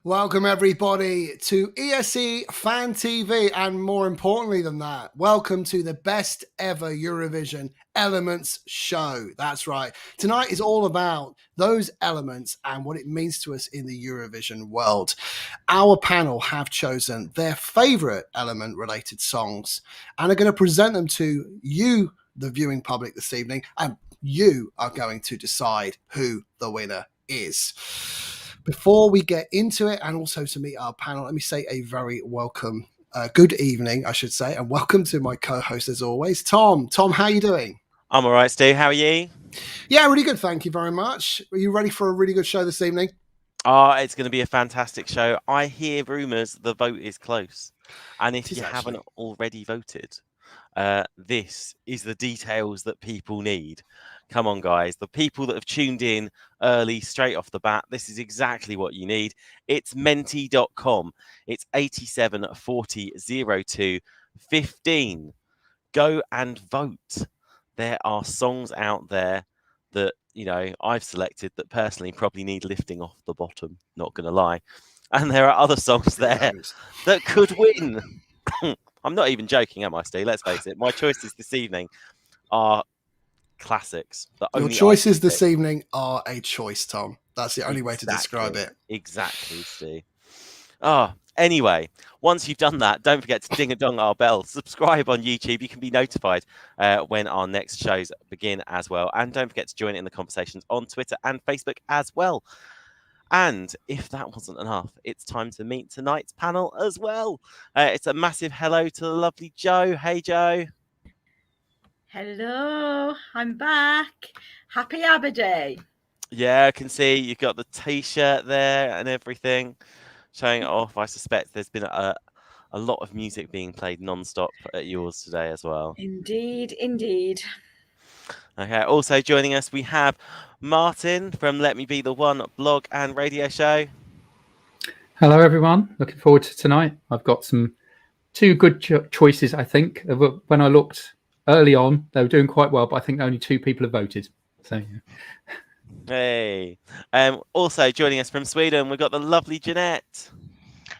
Welcome everybody to ESC Fan TV, and more importantly than that, welcome to the best ever Eurovision Elements show. That's right. Tonight is all about those elements and what it means to us in the Eurovision world. Our panel have chosen their favorite element related songs and are going to present them to you, the viewing public, this evening, and you are going to decide who the winner is. Before we get into it, and also to meet our panel, let me say a very welcome, good evening, I should say, and welcome to my co-host as always, Tom. Tom, how are you doing? I'm all right, Stu. How are you? Yeah, really good. Thank you very much. Are you ready for a really good show this evening? Oh, it's going to be a fantastic show. I hear rumours the vote is close. And if you haven't already voted, this is the details that people need. Come on, guys. The people that have tuned in early, straight off the bat, this is exactly what you need. It's menti.com. It's 87400215. Go and vote. There are songs out there that, you know, I've selected that personally probably need lifting off the bottom, not going to lie. And there are other songs there that could win. I'm not even joking, am I, Steve? Let's face it. My choices this evening are classics. Your choices this evening are a choice, Tom. That's the only way to describe it. Exactly, Steve. Anyway, once you've done that, don't forget to ding-a-dong our bell. Subscribe on YouTube. You can be notified when our next shows begin as well. And don't forget to join in the conversations on Twitter and Facebook as well. And if that wasn't enough, it's time to meet tonight's panel as well. It's a massive hello to the lovely Jo. Hey, Jo. Hello, I'm back. Happy Aarde. Yeah, I can see you've got the T-shirt there and everything, showing it off. I suspect there's been a lot of music being played non-stop at yours today as well. Indeed, indeed. Okay, also joining us, we have Martin from Let Me Be The One blog and radio show. Hello, everyone. Looking forward to tonight. I've got two good choices, I think. When I looked early on, they were doing quite well, but I think only 2 people have voted. So, yeah. Hey. Also joining us from Sweden, we've got the lovely Jeanette.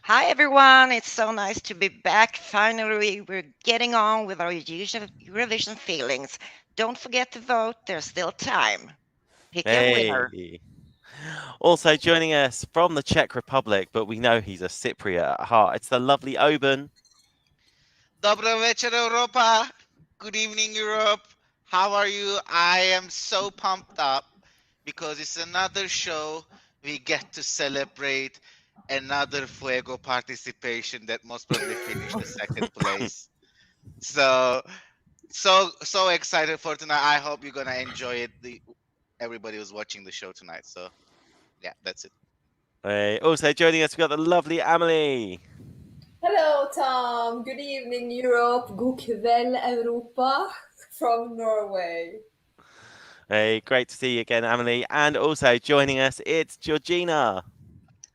Hi, everyone. It's so nice to be back. Finally, we're getting on with our Eurovision feelings. Don't forget to vote. There's still time. Pick a winner. Also joining us from the Czech Republic, but we know he's a Cypriot at heart. It's the lovely Oben. Dobro večer, Europa. Good evening, Europe. How are you? I am so pumped up because it's another show. We get to celebrate another Fuego participation that most probably finished the second place. So excited for tonight. I hope you're gonna enjoy it. Everybody who's watching the show tonight. So yeah, that's it. Also joining us, we've got the lovely Amelie. Hello, Tom. Good evening, Europe. God kväll, Europa, from Norway. Hey, great to see you again, Amelie. And also joining us, it's Georgina.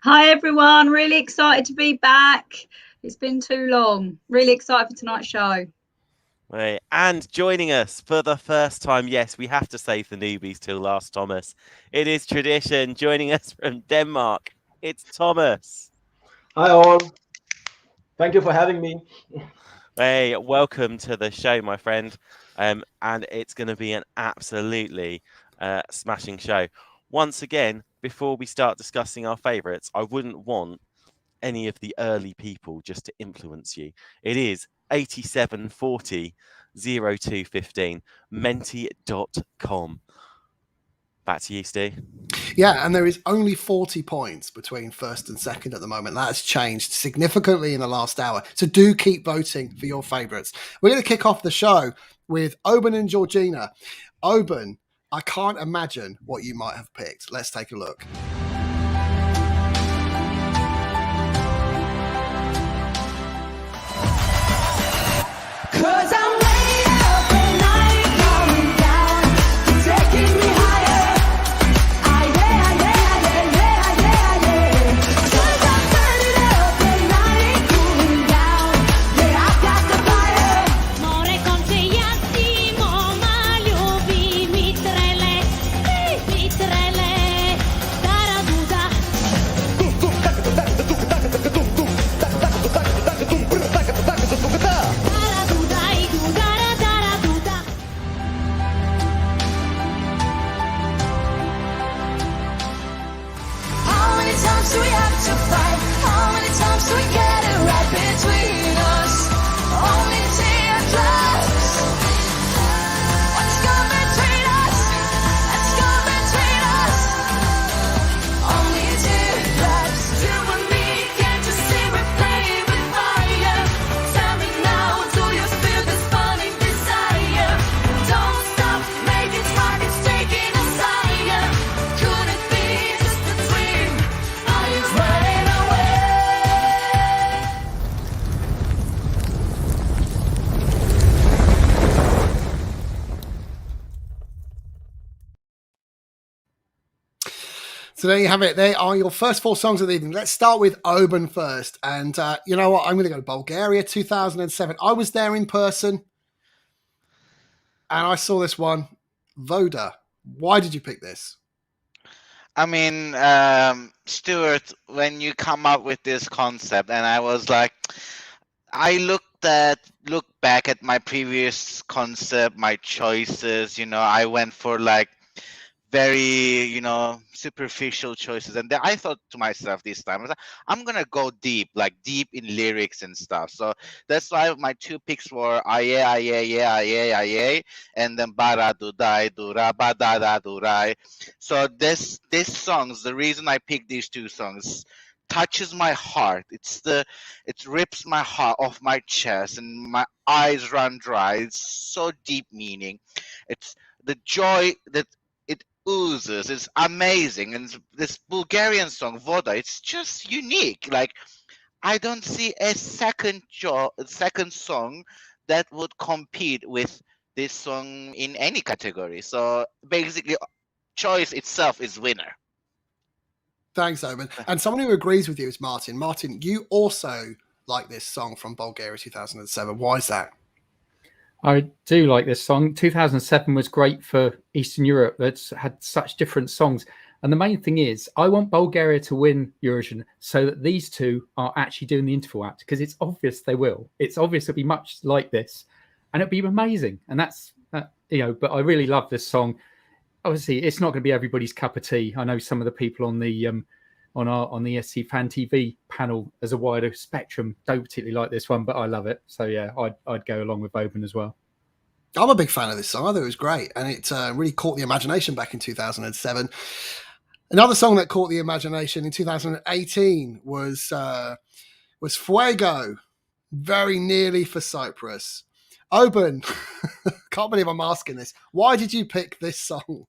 Hi, everyone. Really excited to be back. It's been too long. Really excited for tonight's show. Hey, and joining us for the first time, yes, we have to save the newbies till last, Thomas. It is tradition. Joining us from Denmark, it's Thomas. Hi, all. Thank you for having me. Hey, welcome to the show, my friend. And it's going to be an absolutely smashing show. Once again, before we start discussing our favourites, I wouldn't want any of the early people just to influence you. It is 87400215, menti.com. Back to you, Steve. Yeah, and there is only 40 points between first and second at the moment. That has changed significantly in the last hour. So do keep voting for your favourites. We're going to kick off the show with Oben and Georgina. Oben, I can't imagine what you might have picked. Let's take a look. Cause I'm way up and I ain't coming down. You're taking me higher. Cause I'm turning up and I ain't cooling down. Yeah, I got the fire. More confiantissimo, ma lubi mitrele, mitrele, taraduda. So there you have it. They are your first 4 songs of the evening. Let's start with Oben first. And you know what? I'm going to go to Bulgaria 2007. I was there in person and I saw this one. Voda. Why did you pick this? I mean, Stuart, when you come up with this concept, and I was like, I look back at my previous concept, my choices. I went for like very, superficial choices, and then I thought to myself this time, I was like, I'm gonna go deep in lyrics and stuff. So that's why my 2 picks were aye aye aye aye aye, and then bara dudai dura badada durai. So this songs, the reason I picked these 2 songs, touches my heart. It rips my heart off my chest, and my eyes run dry. It's so deep meaning. It's the joy that oozes. It's amazing. And this Bulgarian song Voda, it's just unique. Like, I don't see a second song that would compete with this song in any category. So basically, choice itself is winner. Thanks, Oben. And someone who agrees with you is Martin. Martin, you also like this song from Bulgaria 2007. Why is that? I do like this song. 2007 was great for Eastern Europe. That's had such different songs. And the main thing is, I want Bulgaria to win Eurovision so that these 2 are actually doing the interval act, because it's obvious they will. It's obvious it'll be much like this, and it'll be amazing. And that's, but I really love this song. Obviously, it's not going to be everybody's cup of tea. I know some of the people on the on the ESC Fan TV panel as a wider spectrum don't particularly like this one, but I love it. So yeah, I'd go along with Oben as well. I'm a big fan of this song. I thought it was great, and it really caught the imagination back in 2007. Another song that caught the imagination in 2018 was Fuego, very nearly for Cyprus. Oben, can't believe I'm asking this. Why did you pick this song?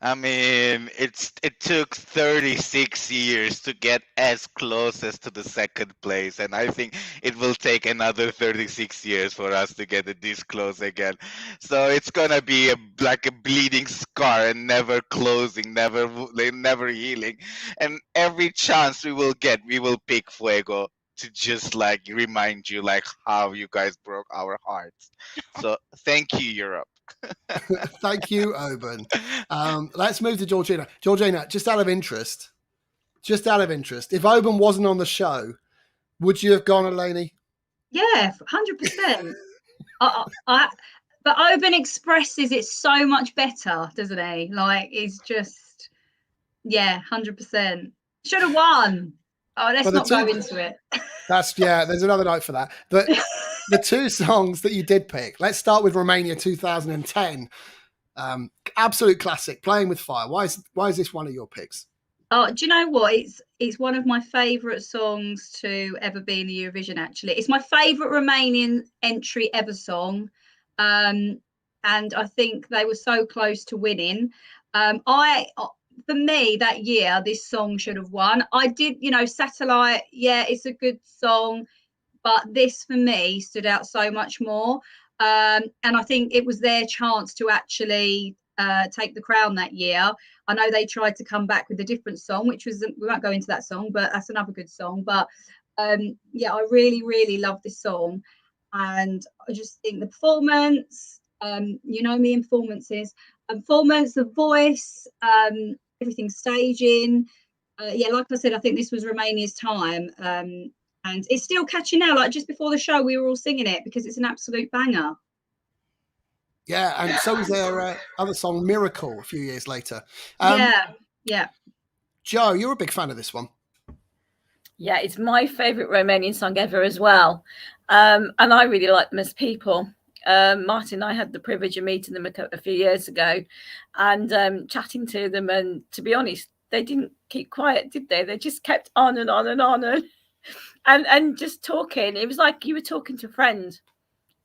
I mean, it took 36 years to get as close as to the second place, and I think it will take another 36 years for us to get it this close again. So it's gonna be like a bleeding scar and never closing, never healing. And every chance we will get, we will pick Fuego to just like remind you like how you guys broke our hearts. So thank you, Europe. Thank you, Oben. Let's move to Georgina. Georgina, just out of interest, if Oben wasn't on the show, would you have gone, Eleni? Yeah, 100%. But Oben expresses it so much better, doesn't he? Like, it's just, 100%. Should have won. Oh, let's not go into it. There's another note for that. But the 2 songs that you did pick, let's start with Romania 2010. Absolute classic, Playing with Fire. Why is this one of your picks? Oh, do you know what? It's one of my favourite songs to ever be in the Eurovision, actually. It's my favourite Romanian entry ever song. And I think they were so close to winning. For me, that year, this song should have won. I did, Satellite, it's a good song, but this, for me, stood out so much more. And I think it was their chance to actually take the crown that year. I know they tried to come back with a different song, which was, we won't go into that song, but that's another good song. But, I really, really love this song. And I just think the performance, you know me in performances, the voice, everything staging. Like I said, I think this was Romania's time. And it's still catching now. Like just before the show, we were all singing it because it's an absolute banger. Yeah, and so was their other song, Miracle, a few years later. Yeah. Joe, you're a big fan of this one. Yeah, it's my favourite Romanian song ever as well. And I really like them as people. Martin and I had the privilege of meeting them a few years ago and chatting to them. And to be honest, they didn't keep quiet, did they? They just kept on and on and on and just talking. It was like you were talking to a friend.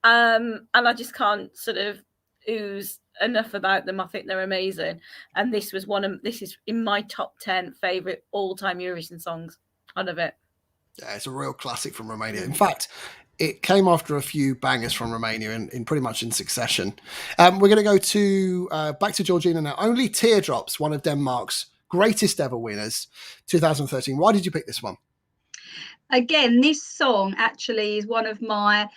And I just can't sort of ooze enough about them. I think they're amazing. And this is in my top 10 favourite all-time Eurovision songs. I love it. Yeah, it's a real classic from Romania. In fact, it came after a few bangers from Romania in pretty much in succession. We're going to go to back to Georgina now. Only Teardrops, one of Denmark's greatest ever winners, 2013. Why did you pick this one? Again, this song actually is one of my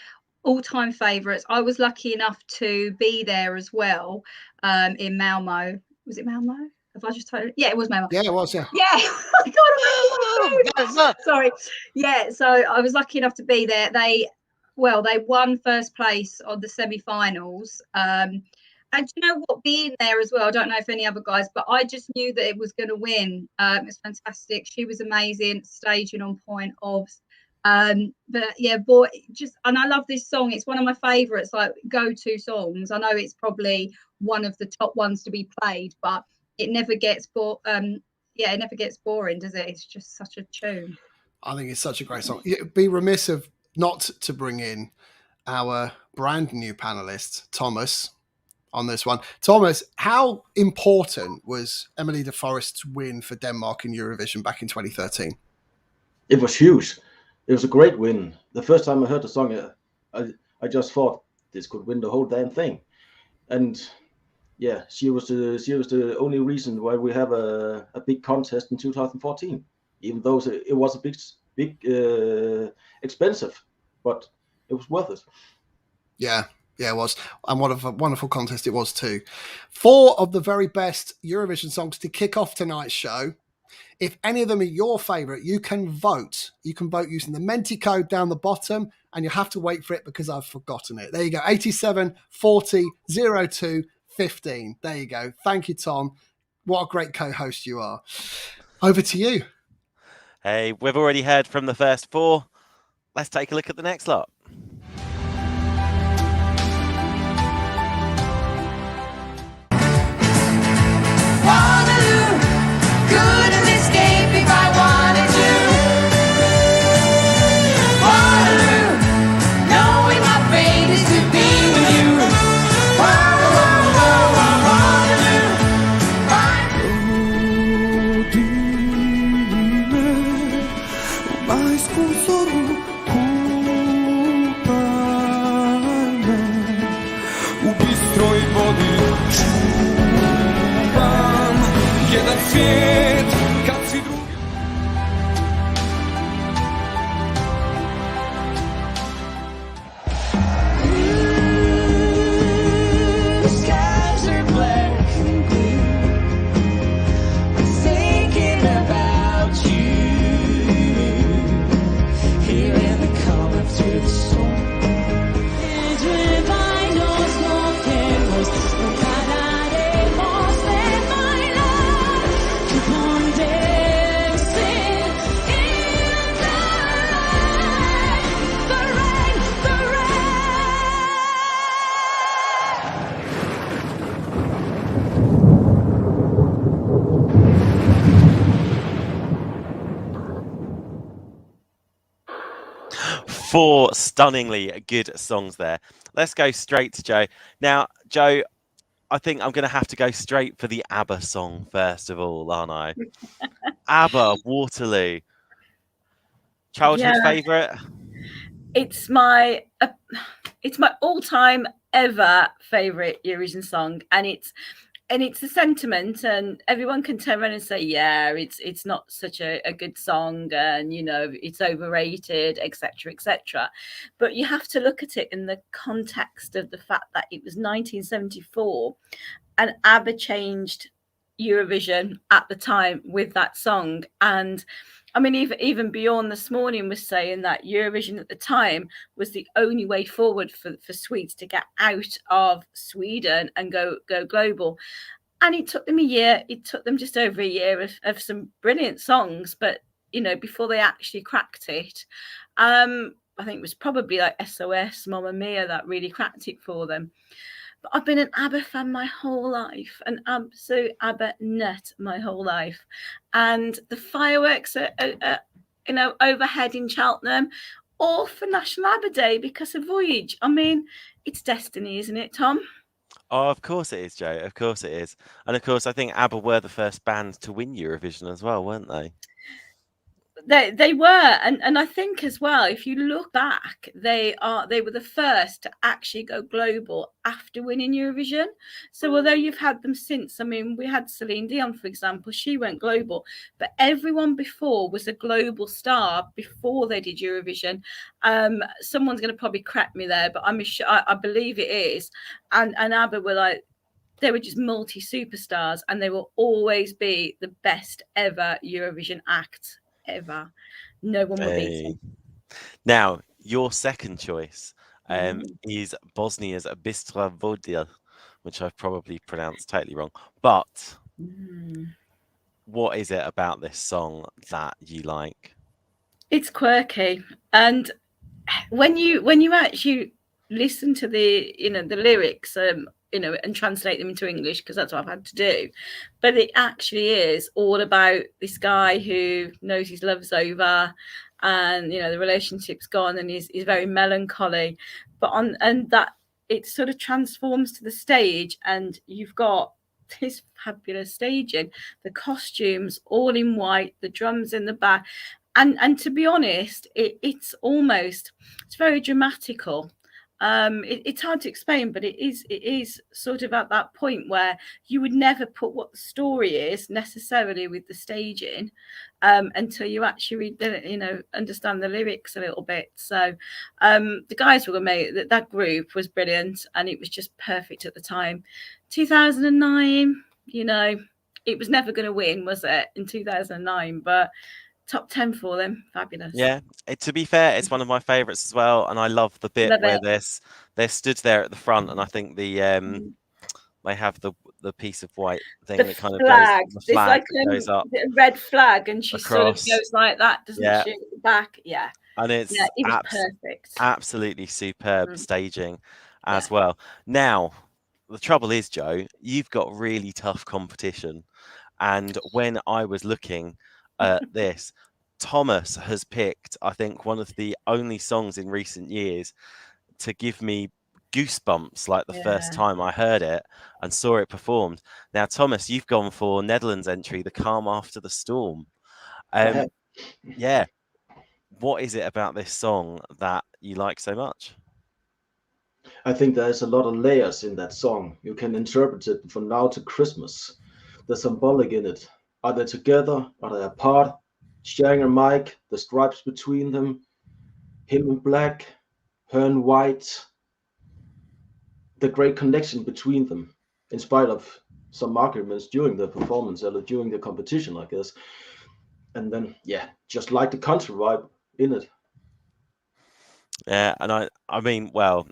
all-time favorites. I was lucky enough to be there as well in Malmo. Was it Malmo? Have I just told? Yeah, it was Malmo. Yeah, it was. Yeah. Yeah. I can't. Sorry. Yeah. So I was lucky enough to be there. They won first place on the semi-finals. And you know what? Being there as well. I don't know if any other guys, but I just knew that it was going to win. It was fantastic. She was amazing, staging on point. But yeah, boy, and I love this song. It's one of my favorites, like go-to songs. I know it's probably one of the top ones to be played, but it never gets it never gets boring, does it? It's just such a tune. I think it's such a great song. It'd be remiss of not to bring in our brand new panelist, Thomas, on this one. Thomas, how important was Emilie de Forest's win for Denmark in Eurovision back in 2013? It was huge. It was a great win. The first time I heard the song, I just thought this could win the whole damn thing. And yeah, she was the only reason why we have a big contest in 2014. Even though it was a big expensive, but it was worth it. Yeah, it was. And what a wonderful contest it was too. 4 of the very best Eurovision songs to kick off tonight's show. If any of them are your favourite, you can vote. You can vote using the Menti code down the bottom, and you'll have to wait for it because I've forgotten it. There you go, 87 40 02 15. There you go. Thank you, Tom. What a great co-host you are. Over to you. Hey, we've already heard from the first 4. Let's take a look at the next lot. Couldn't escape if I wanted to. Waterloo, knowing my fate is to be with you. U bistroj vodi čuvam jedan svijet kad si drugi. Skies are black and blue. Thinking about you. Hearing the calm through the storm. Four stunningly good songs there. Let's go straight to Joe. Now, Joe, I think I'm going to have to go straight for the ABBA song first of all, aren't I? ABBA, Waterloo. Childhood favourite? It's my all-time ever favourite Eurovision song, and it's a sentiment, and everyone can turn around and say, yeah, it's not such a good song, and it's overrated, etc., etc. But you have to look at it in the context of the fact that it was 1974, and ABBA changed Eurovision at the time with that song. And I mean, even Bjorn this morning was saying that Eurovision at the time was the only way forward for Swedes to get out of Sweden and go global. And it took them a year. It took them just over a year of some brilliant songs. But, before they actually cracked it, I think it was probably like SOS, Mamma Mia that really cracked it for them. But I've been an ABBA fan my whole life, an absolute ABBA nut my whole life. And the fireworks are overhead in Cheltenham, all for National ABBA Day because of Voyage. I mean, it's destiny, isn't it, Tom? Oh, of course it is, Joe. Of course it is. And of course, I think ABBA were the first band to win Eurovision as well, weren't they? They were, and I think as well, if you look back, they were the first to actually go global after winning Eurovision. So although you've had them since, I mean, we had Celine Dion, for example, she went global, but everyone before was a global star before they did Eurovision. Someone's going to probably correct me there, but I believe it is. And ABBA were like, they were just multi superstars, and they will always be the best ever Eurovision act ever. No one will beat them. Now, your second choice is Bosnia's Bistra Voda, which I've probably pronounced totally wrong. But what is it about this song that you like? It's quirky, and when you actually listen to the lyrics, and translate them into English, because that's what I've had to do. But it actually is all about this guy who knows his love's over, and the relationship's gone, and he's very melancholy. And that it sort of transforms to the stage, and you've got this fabulous staging, the costumes all in white, the drums in the back, and to be honest, it's very dramatical. It's hard to explain, but it is sort of at that point where you would never put what the story is necessarily with the staging until you actually read understand the lyrics a little bit. So the guys were amazing. That group was brilliant, and it was just perfect at the time. 2009, it was never going to win, was it, in 2009? But top 10 for them, fabulous. Yeah, to be fair, it's one of my favorites as well, and I love the bit where they're stood there at the front, and I think they have the piece of white thing that kind of flag. goes, the flag that goes up, a red flag, and she across. sort of goes like that, doesn't she? At the back, yeah. And it's it was perfect. Absolutely superb staging as well. Now, the trouble is, Joe, you've got really tough competition, and when I was looking this, Thomas has picked, I think, one of the only songs in recent years to give me goosebumps like the first time I heard it and saw it performed. Now, Thomas, you've gone for Netherlands entry, The Calm After the Storm. Yeah. What is it about this song that you like so much? I think there's a lot of layers in that song. You can interpret it from now to Christmas. The symbolic in it. Are they together? Are they apart? Sharing a mic, the stripes between them, him in black, her in white. The great connection between them, in spite of some arguments during the performance or during the competition, I guess. And then, just like the country vibe in it. Yeah, and I mean, well,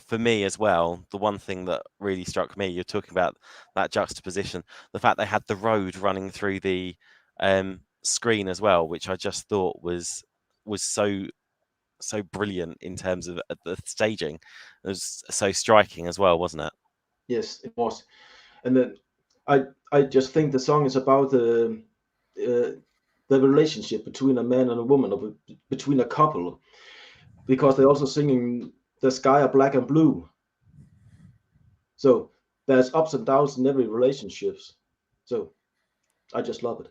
for me as well, the one thing that really struck me, you're talking about that juxtaposition, the fact they had the road running through the screen as well, which I just thought was so brilliant in terms of the staging. It was so striking as well, wasn't it? Yes, it was. And then I just think the song is about the relationship between a man and a woman, or between a couple, because they're also singing the sky are black and blue. So there's ups and downs in every relationships. So I just love it.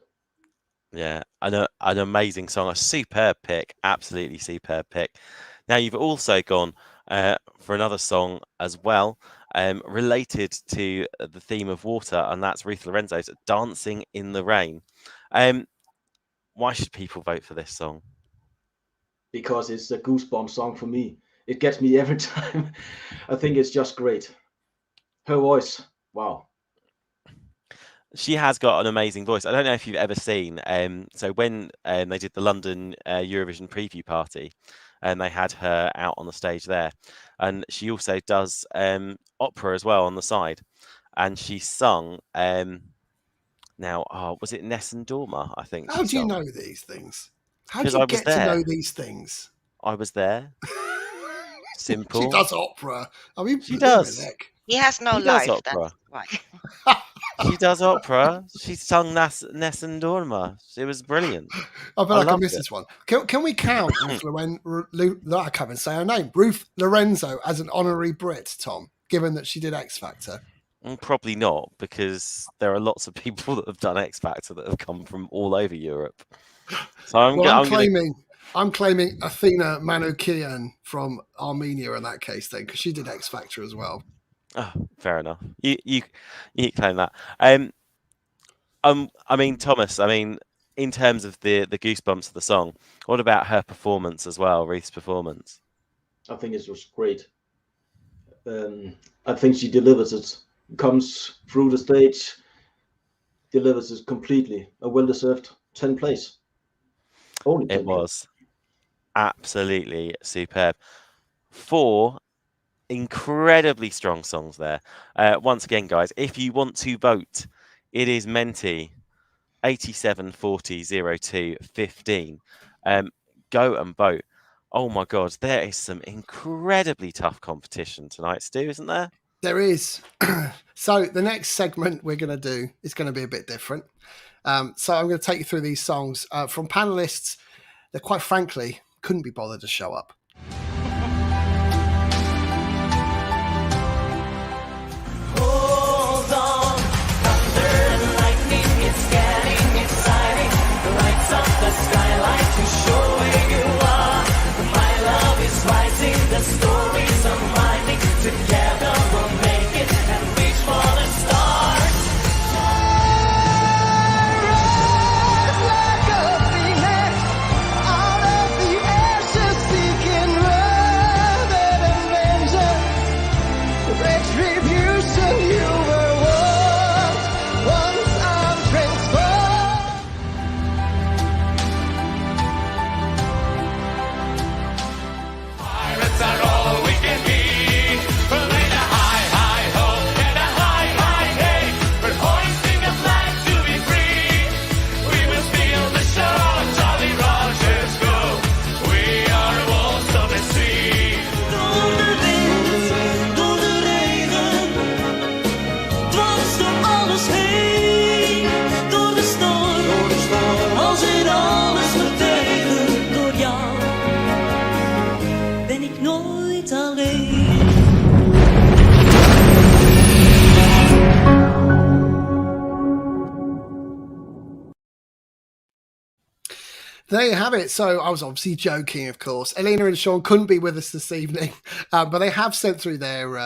Yeah, an amazing song, a superb pick, absolutely superb pick. Now you've also gone for another song as well, related to the theme of water, and that's Ruth Lorenzo's "Dancing in the Rain." Why should people vote for this song? Because it's a goosebump song for me. It gets me every time. I think it's just great. Her voice, wow. She has got an amazing voice. I don't know if you've ever seen. So when they did the London Eurovision preview party, and they had her out on the stage there, and she also does opera as well on the side, and she sung. Was it Nessun Dorma? I think. How do you know these things? How do 'Cause you I was get to there. know these things? I was there. Simple. She does opera. I mean, She does. Nick. He has no She does life. opera. That's why. She does opera. She sung Nessun Dorma. It was brilliant. I feel like I loved missed it. this one. Can we count I can't even say her name. Ruth Lorenzo as an honorary Brit, Tom, given that she did X Factor? Probably not, because there are lots of people that have done X Factor that have come from all over Europe. So I'm claiming Athena Manoukian from Armenia in that case, then, because she did X Factor as well. Oh, fair enough. You claim that. I mean, Thomas. I mean, in terms of the goosebumps of the song, what about her performance as well? Ruth's performance. I think it was great. I think she delivers it. Comes through the stage, delivers it completely. A well-deserved 10th place. Only 10th It was absolutely superb. 4 incredibly strong songs there. Once again, guys, if you want to vote, it is Menti 87 40 02 15. Go and vote. Oh my God, there is some incredibly tough competition tonight, Stu, isn't there? There is. So the next segment we're going to do is going to be a bit different. So I'm going to take you through these songs from panelists that, quite frankly, couldn't be bothered to show up. Hold on, thunder and lightning, it's getting exciting. The lights up the skylight to show where you are. My love is rising, the stories unwinding. Together we'll make it and reach for the stars. Rise like a phoenix out of the ashes, seeking love and adventure. Retribution, you were once I'm transformed. Pirates are all we can be. We'll make a high, high ho and a high, high hey. We're hoisting a flag to be free. We will steal the show, Jolly Rogers go. We are wolves of the sea. Door de wind, door de regen, dwars door alles heen. Door de storm, als in alles verdwenen. Door jou ben ik nooit alleen. There you have it. So I was obviously joking, of course. Elena and Sean couldn't be with us this evening, but they have sent through their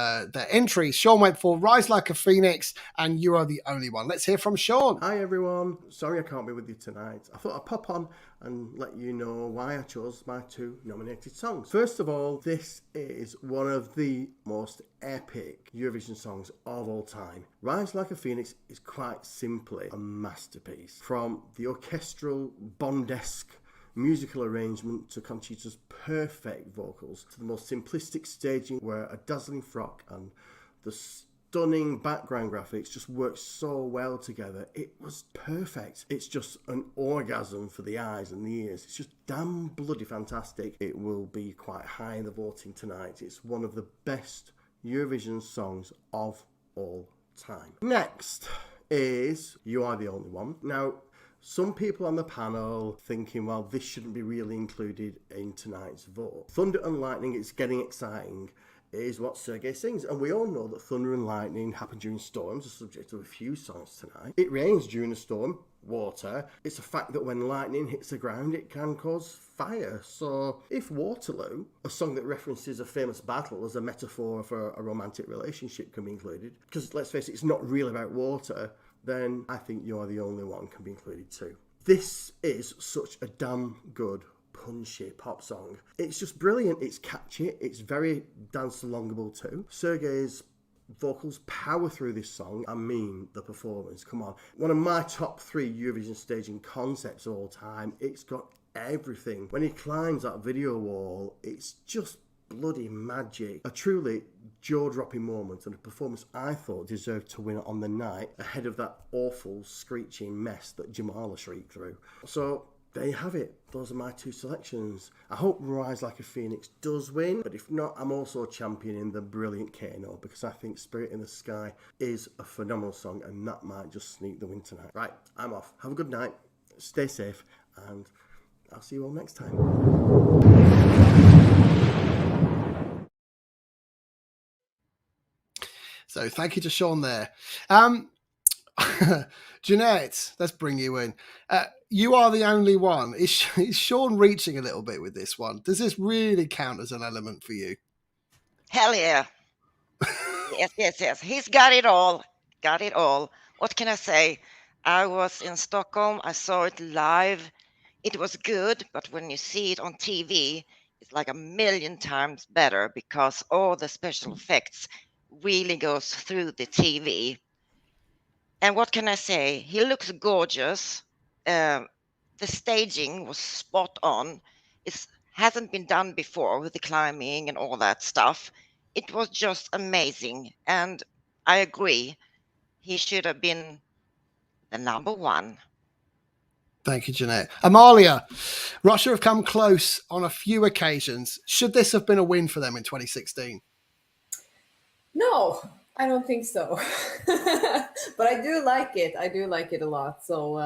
entries. Sean went for Rise Like a Phoenix and You Are the Only One. Let's hear from Sean. Hi everyone, sorry I can't be with you tonight. I thought I'd pop on and let you know why I chose my 2 nominated songs. First of all, this is one of the most epic Eurovision songs of all time. Rise Like a Phoenix is quite simply a masterpiece. From the orchestral Bondesque musical arrangement to Conchita's perfect vocals to the most simplistic staging where a dazzling frock and the stunning background graphics just work so well together. It was perfect. It's just an orgasm for the eyes and the ears. It's just damn bloody fantastic. It will be quite high in the voting tonight. It's one of the best Eurovision songs of all time. Next is You Are the Only One. Now, some people on the panel thinking, well, this shouldn't be really included in tonight's vote. Thunder and Lightning, It's Getting Exciting, is what Sergei sings. And we all know that thunder and lightning happen during storms, the subject of a few songs tonight. It rains during a storm, water. It's a fact that when lightning hits the ground, it can cause fire. So if Waterloo, a song that references a famous battle as a metaphor for a romantic relationship, can be included, because let's face it, it's not really about water, then I think You Are the Only One can be included too. This is such a damn good punchy pop song. It's just brilliant. It's catchy. It's very dance-alongable too. Sergei's vocals power through this song. I mean, the performance. Come on. One of my top 3 Eurovision staging concepts of all time. It's got everything. When he climbs that video wall, it's just bloody magic. A truly jaw-dropping moment and a performance I thought deserved to win on the night ahead of that awful screeching mess that Jamala shrieked through. So there you have it. Those are my 2 selections. I hope Rise Like a Phoenix does win, but if not, I'm also championing the brilliant Kano because I think Spirit in the Sky is a phenomenal song and that might just sneak the win tonight. Right, I'm off. Have a good night. Stay safe and I'll see you all next time. So thank you to Sean there. Jeanette, let's bring you in. you are the only one. Is Sean reaching a little bit with this one? Does this really count as an element for you? Hell yeah. Yes. He's got it all. Got it all. What can I say? I was in Stockholm. I saw it live. It was good, but when you see it on TV, it's like a million times better because all the special effects really goes through the TV. And what can I say? He looks gorgeous. The staging was spot on. It hasn't been done before with the climbing and all that stuff. It was just amazing. And I agree. He should have been the number one. Thank you, Jeanette. Amalia, Russia have come close on a few occasions. Should this have been a win for them in 2016? No, I don't think so. But I do like it. I do like it a lot. So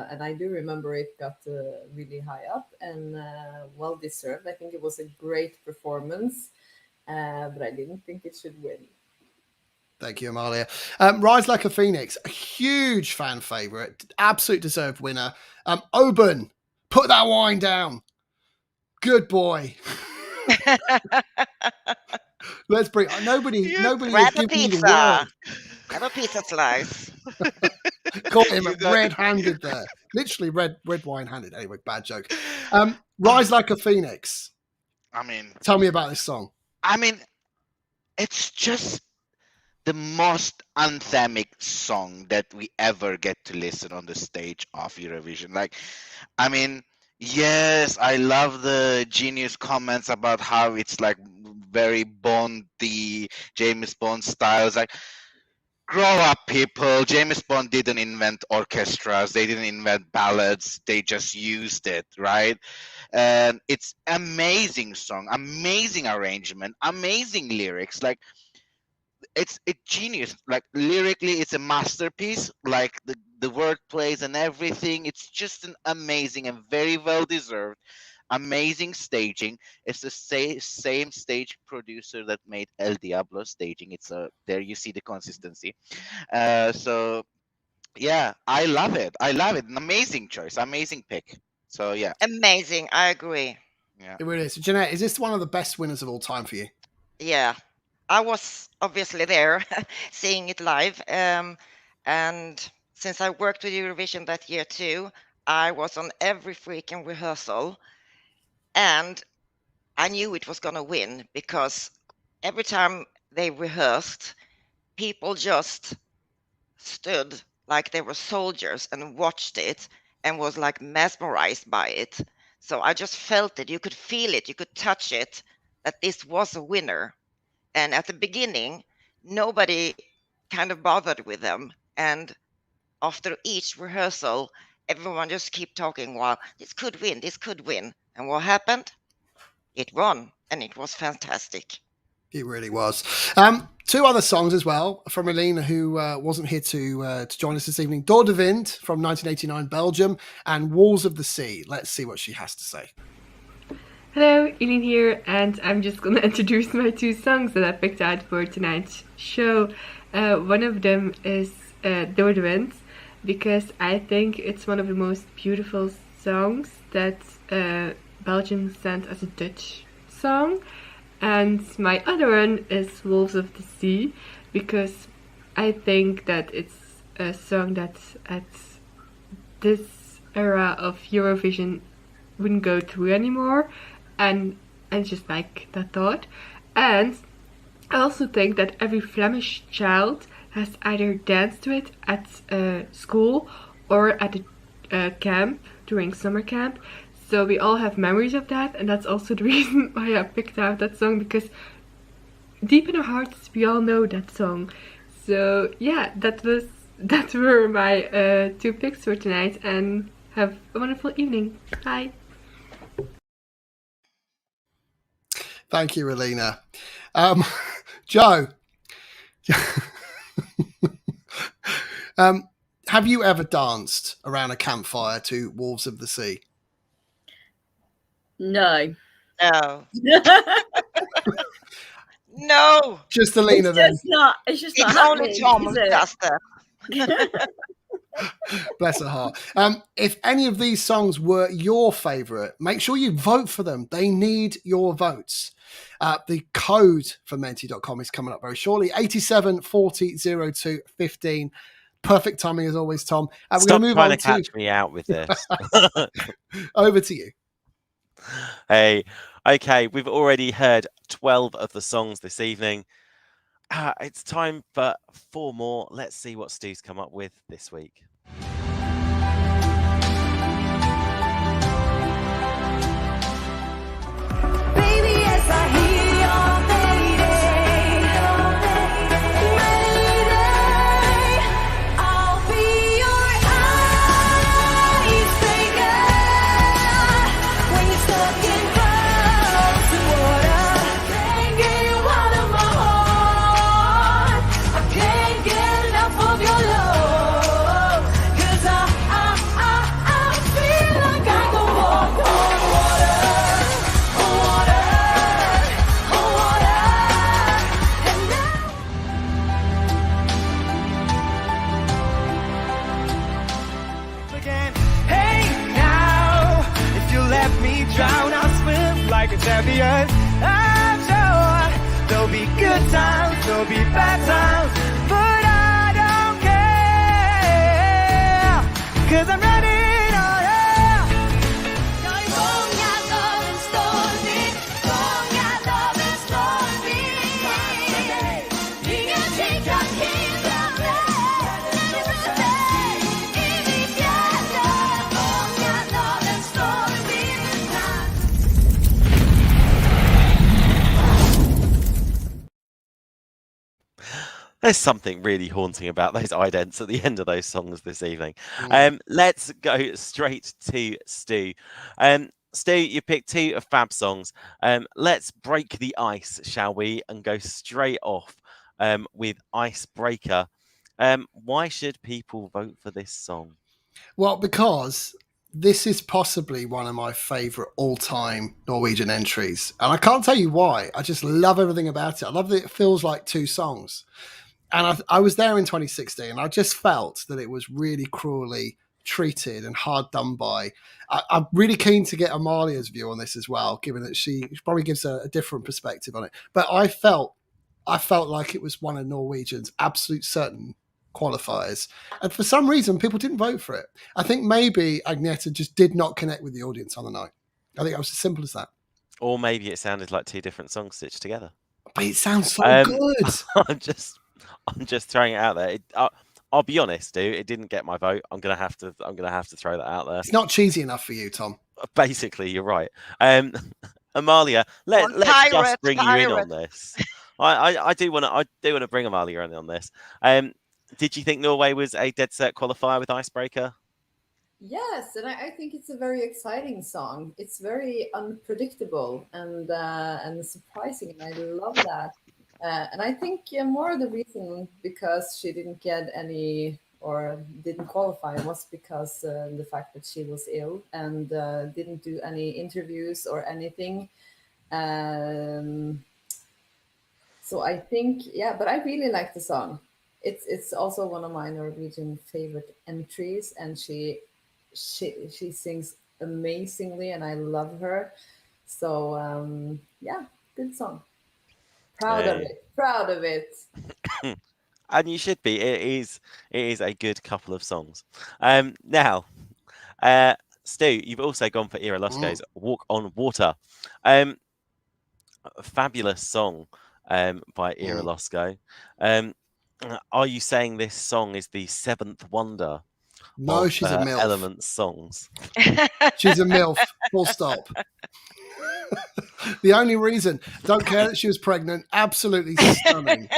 and I do remember it got really high up and well deserved. I think it was a great performance, but I didn't think it should win. Thank you, Amalia. Rise Like a Phoenix, a huge fan favourite, absolute deserved winner. Oban, put that wine down. Good boy. Let's bring nobody Grab has a given you the pizza. word. Have a pizza slice. Caught him red-handed there. Literally red wine-handed. Anyway, bad joke. Rise Like a Phoenix. I mean, Tell me about this song. I mean, it's just the most anthemic song that we ever get to listen on the stage of Eurovision. Like, I mean, yes, I love the genius comments about how it's like very Bondy, James Bond styles. Like, grow up, people. James Bond didn't invent orchestras. They didn't invent ballads. They just used it, right? And it's amazing song, amazing arrangement, amazing lyrics. Like, it's genius. Like, lyrically, it's a masterpiece. Like, the word plays and everything. It's just an amazing and very well deserved. Amazing staging. It's the same stage producer that made El Diablo staging. It's there you see the consistency. So yeah, I love it. An amazing choice, amazing pick. So yeah, Amazing. I agree. yeah. It really is. Jeanette, is this one of the best winners of all time for you? Yeah. I was obviously there seeing it live. And since I worked with Eurovision that year too, I was on every freaking rehearsal. And I knew it was going to win because every time they rehearsed, people just stood like they were soldiers and watched it and was like mesmerized by it. So I just felt it. You could feel it. You could touch it, that this was a winner. And at the beginning, nobody kind of bothered with them. And after each rehearsal, everyone just kept talking, wow, this could win, this could win. And what happened? It won, and it was fantastic. It really was. Two other songs as well from Elena, who wasn't here to join us this evening. Door de Wind from 1989, Belgium, and Walls of the Sea. Let's see what she has to say. Hello, Eileen here, and I'm just going to introduce my two songs that I picked out for tonight's show. One of them is Door de Wind, because I think it's one of the most beautiful songs that Belgium sent as a Dutch song. And my other one is Wolves of the Sea, because I think that it's a song that at this era of Eurovision wouldn't go through anymore, and I just like that thought. And I also think that every Flemish child has either danced to it at school or at a camp during summer camp. So we all have memories of that, and that's also the reason why I picked out that song, because deep in our hearts we all know that song. So yeah, that were my two picks for tonight, and have a wonderful evening. Bye. Thank you, Elena. Joe, have you ever danced around a campfire to Wolves of the Sea? No. No. No. Just Elena then. It's just not It's only happening, Tom is who it? does that. Bless her heart. If any of these songs were your favourite, make sure you vote for them. They need your votes. The code for menti.com is coming up very shortly. 87 40 02 15. Perfect timing as always, Tom. We're Stop going to move trying on to catch me out with this. over to you. Hey, okay, we've already heard 12 of the songs this evening. It's time for 4 more. Let's see what Stu's come up with this week. Baby, yes, I hear your mayday. I'll be your icebreaker when you're stuck in frozen water. Can't get you out of my heart. I can't get enough of your love. 'Cause I feel like I can walk on water. Again. Hey now, if you let me drown, I'll swim like a champion. I'm sure there'll be good times, there'll be bad times, but I don't care, 'cause I'm running on air. 너의 fångad av en stormvind, fångad av en stormvind. Ingenting kan hindra mig när du rör dig i mitt hjärta. Fångad av en stormvind. There's something really haunting about those idents at the end of those songs this evening. Let's go straight to Stu. Stu, you picked 2 of Fab songs. Let's break the ice, shall we, and go straight off with Icebreaker. Why should people vote for this song? Well, because this is possibly one of my favourite all-time Norwegian entries. And I can't tell you why. I just love everything about it. I love that it feels like 2 songs. And I was there in 2016, and I just felt that it was really cruelly treated and hard done by. I'm really keen to get Amalia's view on this as well, given that she probably gives a different perspective on it. But I felt like it was one of Norwegian's absolute certain qualifiers. And for some reason, people didn't vote for it. I think maybe Agneta just did not connect with the audience on the night. I think it was as simple as that. Or maybe it sounded like 2 different songs stitched together. But it sounds so good. I'm just throwing it out there. I'll be honest, dude. It didn't get my vote. I'm gonna have to throw that out there. It's not cheesy enough for you, Tom. Basically, you're right. Amalia, let's just bring you in on this. I do want to bring Amalia in on this. Did you think Norway was a dead set qualifier with Icebreaker? Yes, and I think it's a very exciting song. It's very unpredictable and surprising, and I love that. And I think more of the reason because she didn't get any or didn't qualify was because the fact that she was ill and didn't do any interviews or anything. So I think, but I really like the song. It's also one of my Norwegian favorite entries, and she sings amazingly, and I love her. So good song. Proud of it. And you should be. It is a good couple of songs. Now, Stu, you've also gone for Ira Losko's "Walk on Water." Fabulous song by Ira Losko. Are you saying this song is the 7th wonder? No, of, she's a MILF. Elements songs. She's a MILF. Full stop. The only reason, don't care that she was pregnant, absolutely stunning.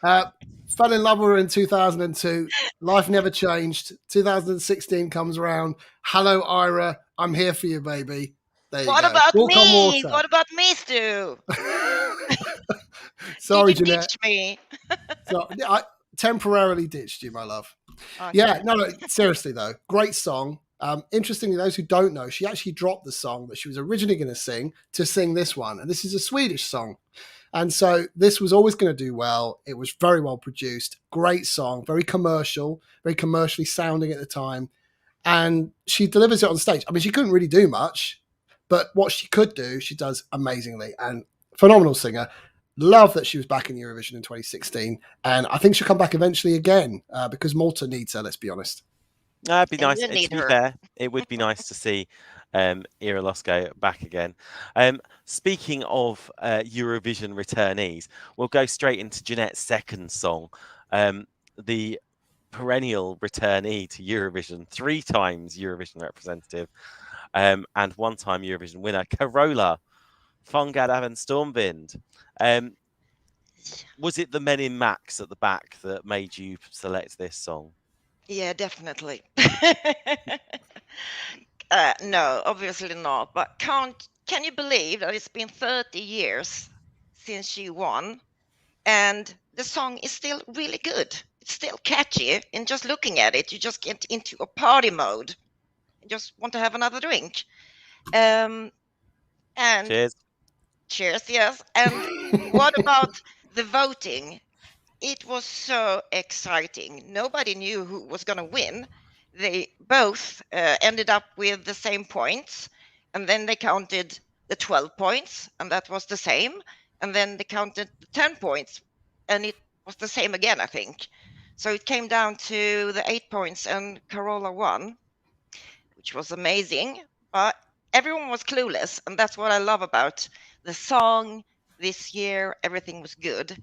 Fell in love with her in 2002. Life never changed. 2016 comes around. Hello, Ira. I'm here for you, baby. There you What go. about Walk on me? water. What about me, Stu? Sorry, Did you Jeanette. ditch me? So, I temporarily ditched you, my love. Okay. Yeah, no, seriously though, great song. Interestingly, those who don't know, she actually dropped the song that she was originally going to sing this one, and this is a Swedish song. And so this was always going to do well. It was very well produced, great song, very commercially sounding at the time. And she delivers it on stage. I mean, she couldn't really do much, but what she could do, she does amazingly. And phenomenal singer. Love that she was back in Eurovision in 2016. And I think she'll come back eventually again because Malta needs her, let's be honest. It'd be And nice. you To need be her. fair, it would be nice to see Ira Losko back again. Speaking of Eurovision returnees, we'll go straight into Jeanette's second song. The perennial returnee to Eurovision, 3 times Eurovision representative, and 1-time Eurovision winner, Carola, Fångad and Stormvind. Was it the Men in Max at the back that made you select this song? Yeah, definitely. No, obviously not. But can you believe that it's been 30 years since she won, and the song is still really good? It's still catchy, and just looking at it, you just get into a party mode. You just want to have another drink. And Cheers. cheers, yes. And what about the voting? It was so exciting. Nobody knew who was going to win. They both ended up with the same points, and then they counted the 12 points, and that was the same. And then they counted the 10 points, and it was the same again, I think. So it came down to the 8 points, and Carola won, which was amazing. But everyone was clueless, and that's what I love about the song this year. Everything was good.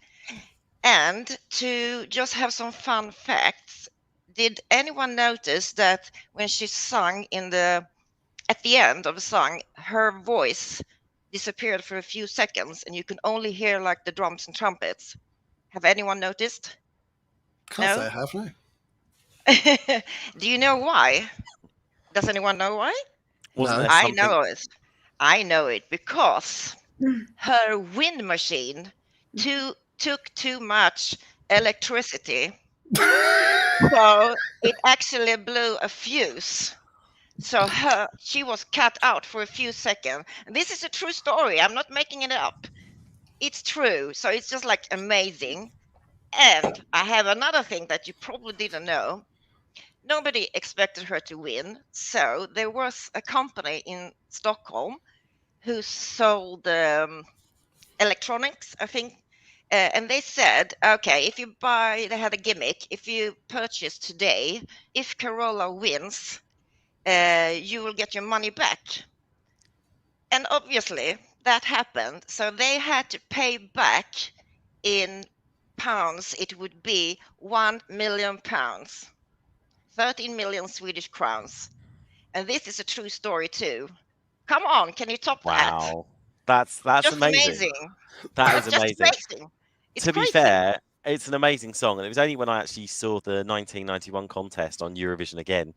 And to just have some fun facts, did anyone notice that when she sung at the end of the song, her voice disappeared for a few seconds and you can only hear like the drums and trumpets? Have anyone noticed? Can't No? say I have, no. Do you know why? Does anyone know why? Wasn't No. there I something? know it. I know it because her wind machine took too much electricity, so it actually blew a fuse. So she was cut out for a few seconds. And this is a true story. I'm not making it up. It's true. So it's just like amazing. And I have another thing that you probably didn't know. Nobody expected her to win. So there was a company in Stockholm who sold electronics, I think. And they said, okay, if you buy, they had a gimmick. If you purchase today, if Carola wins, you will get your money back. And obviously that happened. So they had to pay back in pounds. It would be 1 million pounds, 13 million Swedish crowns. And this is a true story too. Come on, can you top that? Wow, that's Just amazing. amazing. That That's is just amazing. amazing. It's To be crazy. fair, it's an amazing song, and it was only when I actually saw the 1991 contest on Eurovision again,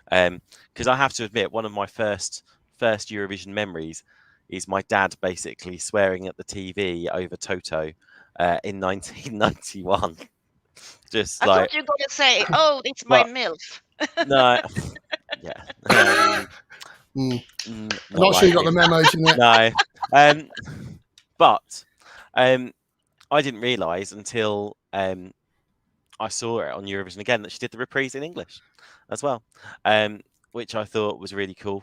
because I have to admit, one of my first Eurovision memories is my dad basically swearing at the TV over Toto in 1991. Just I like, thought you were going to say, oh, it's my But- MILF. no, yeah, I'm not sure you got the likely. memo, Jeanette. No, but I didn't realise until I saw it on Eurovision again that she did the reprise in English as well, which I thought was really cool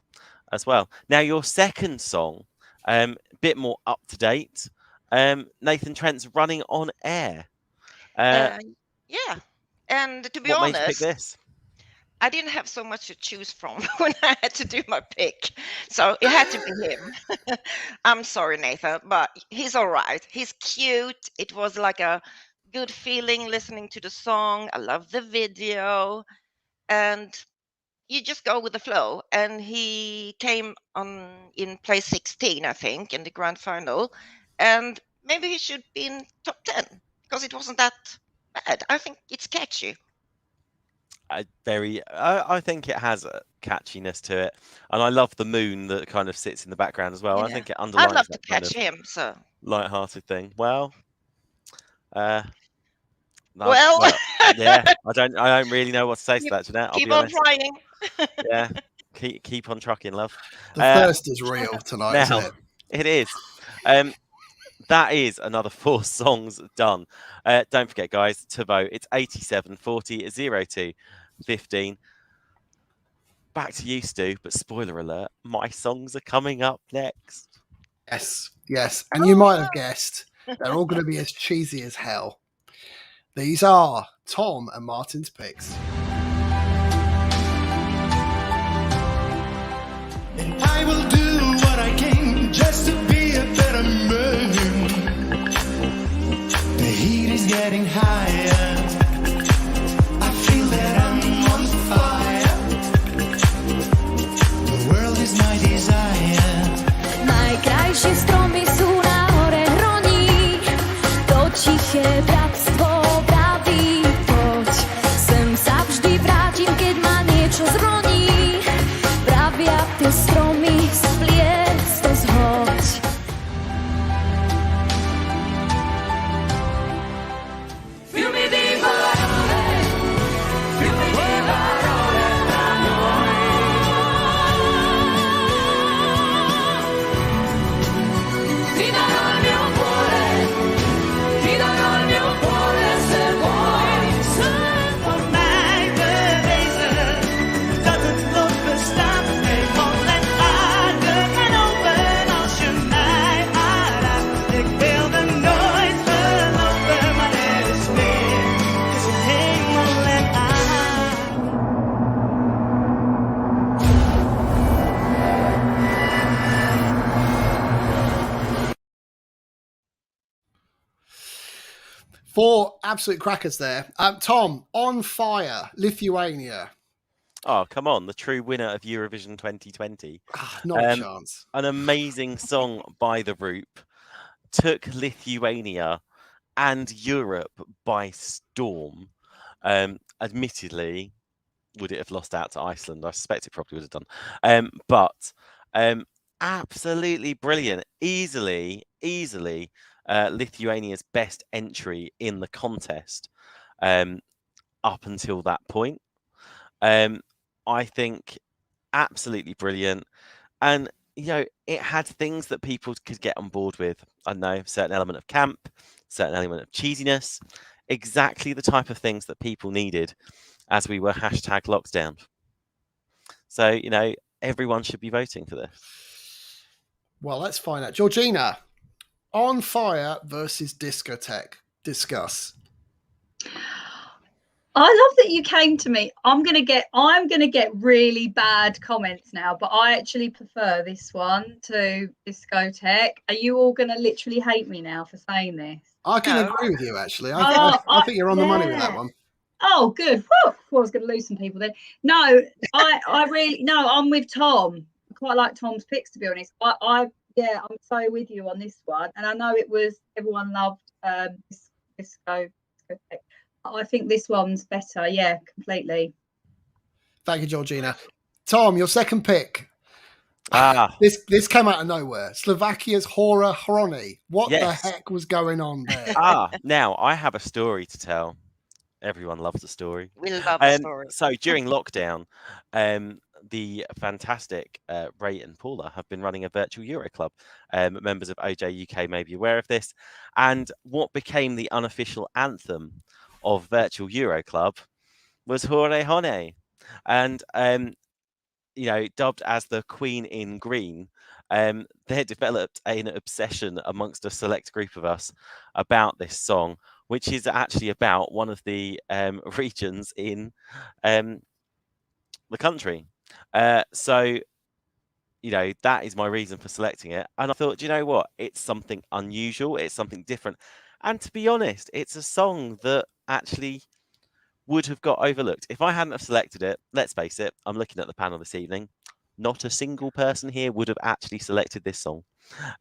as well. Now, your second song, a bit more up to date. Nathan Trent's Running on Air. Yeah. And to be What made you pick honest, this? I didn't have so much to choose from when I had to do my pick. So it had to be him. I'm sorry, Nathan, but he's all right. He's cute. It was like a good feeling listening to the song. I love the video. And you just go with the flow. And he came on in place 16, I think, in the grand final. And maybe he should be in top 10 because it wasn't that bad. I think it's catchy. I think it has a catchiness to it, and I love the moon that kind of sits in the background as well. I Yeah. think it I'd underlines love to that kind catch of him. So light-hearted thing. Well, no, Well. yeah, I don't really know what to say to that, Jeanette. I'll keep be on honest. trying. Yeah, keep on trucking, love. The thirst is real tonight, Now isn't it? it is. that is another 4 songs done. Don't forget, guys, to vote. It's 87 40 02 15. Back to you, Stu, but spoiler alert, my songs are coming up next. Yes. And you might have guessed, they're all going to be as cheesy as hell. These are Tom and Martin's picks. I will do what I can just to be a better man. The heat is getting higher. I feel that I'm on fire. The world is my desire. Najkrajšie stromy sú na Horehronie, to tiché bratstvo praví, poď. Sem sa vždy vrátim, keď ma niečo zroní. Pravia tie stromy, spliec to zhoď. Fiumi di parole, fiumi di parole tra noi. Ti darò il mio cuore se vuoi. Ze voor mij bewezen dat het lot bestaat. Hemel en aarde en open als je mij aanraakt. Ik wilde nooit geloven, maar er is meer tussen hemel en aarde. Four absolute crackers there. Tom, On Fire, Lithuania. Oh, come on, the true winner of Eurovision 2020. Not a chance. An amazing song by The Roop. Took Lithuania and Europe by storm. Admittedly, would it have lost out to Iceland? I suspect it probably would have done. But absolutely brilliant. Easily Lithuania's best entry in the contest up until that point. I think absolutely brilliant. And, you know, it had things that people could get on board with. I don't know, certain element of camp, certain element of cheesiness, exactly the type of things that people needed as we were #lockdown. So, you know, everyone should be voting for this. Well, let's find out. Georgina, On Fire versus Discotheque. Discuss. I love that you came to me. I'm gonna get really bad comments now, but I actually prefer this one to Discotheque. Are you all gonna literally hate me now for saying this? I can agree with you, actually. I think you're on the money with that one. Oh, good. Whew. Well, I was going to lose some people then. No, I'm with Tom. I quite like Tom's picks, to be honest. I'm so with you on this one. And I know everyone loved Discotheque. I think this one's better. Yeah, completely. Thank you, Georgina. Tom, your second pick. This came out of nowhere. Slovakia's Horehronie. What the heck was going on there? Now I have a story to tell. Everyone loves a story. We love a story. So during lockdown, the fantastic Ray and Paula have been running a virtual Euro club. Members of OJ UK may be aware of this. And what became the unofficial anthem of virtual Euro club was Horehronie. And dubbed as the Queen in Green, they developed an obsession amongst a select group of us about this song, which is actually about one of the regions in the country. So, that is my reason for selecting it. And I thought, do you know what? It's something unusual. It's something different. And to be honest, it's a song that actually would have got overlooked. If I hadn't have selected it, let's face it, I'm looking at the panel this evening, not a single person here would have actually selected this song.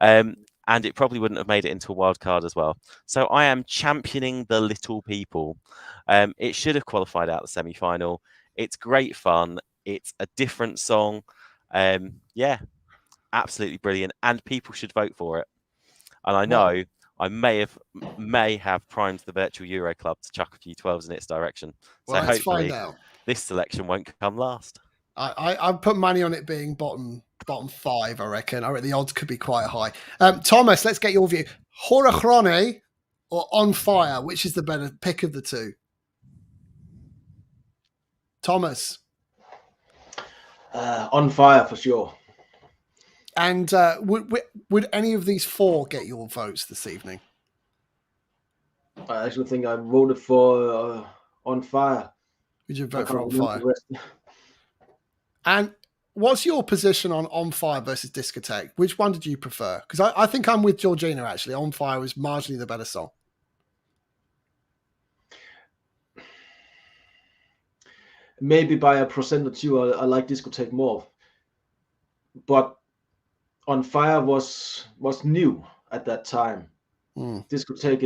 And it probably wouldn't have made it into a wild card as well. So I am championing the little people. It should have qualified out the semi-final. It's great fun. It's a different song. Absolutely brilliant. And people should vote for it. And I know I may have primed the virtual Euro club to chuck a few 12s in its direction. So let's hopefully find out. This selection won't come last. I put money on it being bottom 5, I reckon. The odds could be quite high. Thomas, let's get your view. Horehronie or On Fire? Which is the better pick of the two? Thomas. On Fire for sure. And would any of these four get your votes this evening? I actually think I voted for On Fire. Would you I vote for can't On remember Fire? the rest. And what's your position on Fire versus Discotheque? Which one did you prefer? Because I think I'm with Georgina, actually. On Fire was marginally the better song. Maybe by a percent or two, I like Discotheque more. But On Fire was new at that time. Discotheque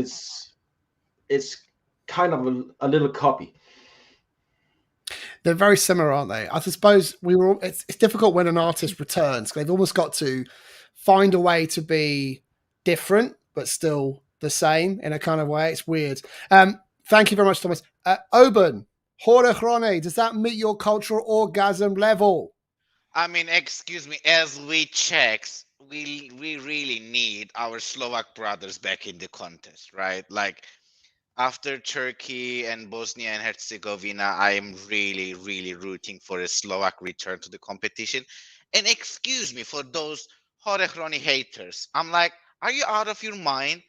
it's kind of a little copy. They're very similar, aren't they? I suppose it's difficult when an artist returns. They've almost got to find a way to be different, but still the same in a kind of way. It's weird. Thank you very much, Thomas. Oben, Horehronie, does that meet your cultural orgasm level? I mean, excuse me, as we Czechs, we really need our Slovak brothers back in the contest, right? Like, after Turkey and Bosnia and Herzegovina, I am really, really rooting for a Slovak return to the competition. And excuse me for those Horehronie haters. I'm like, are you out of your mind?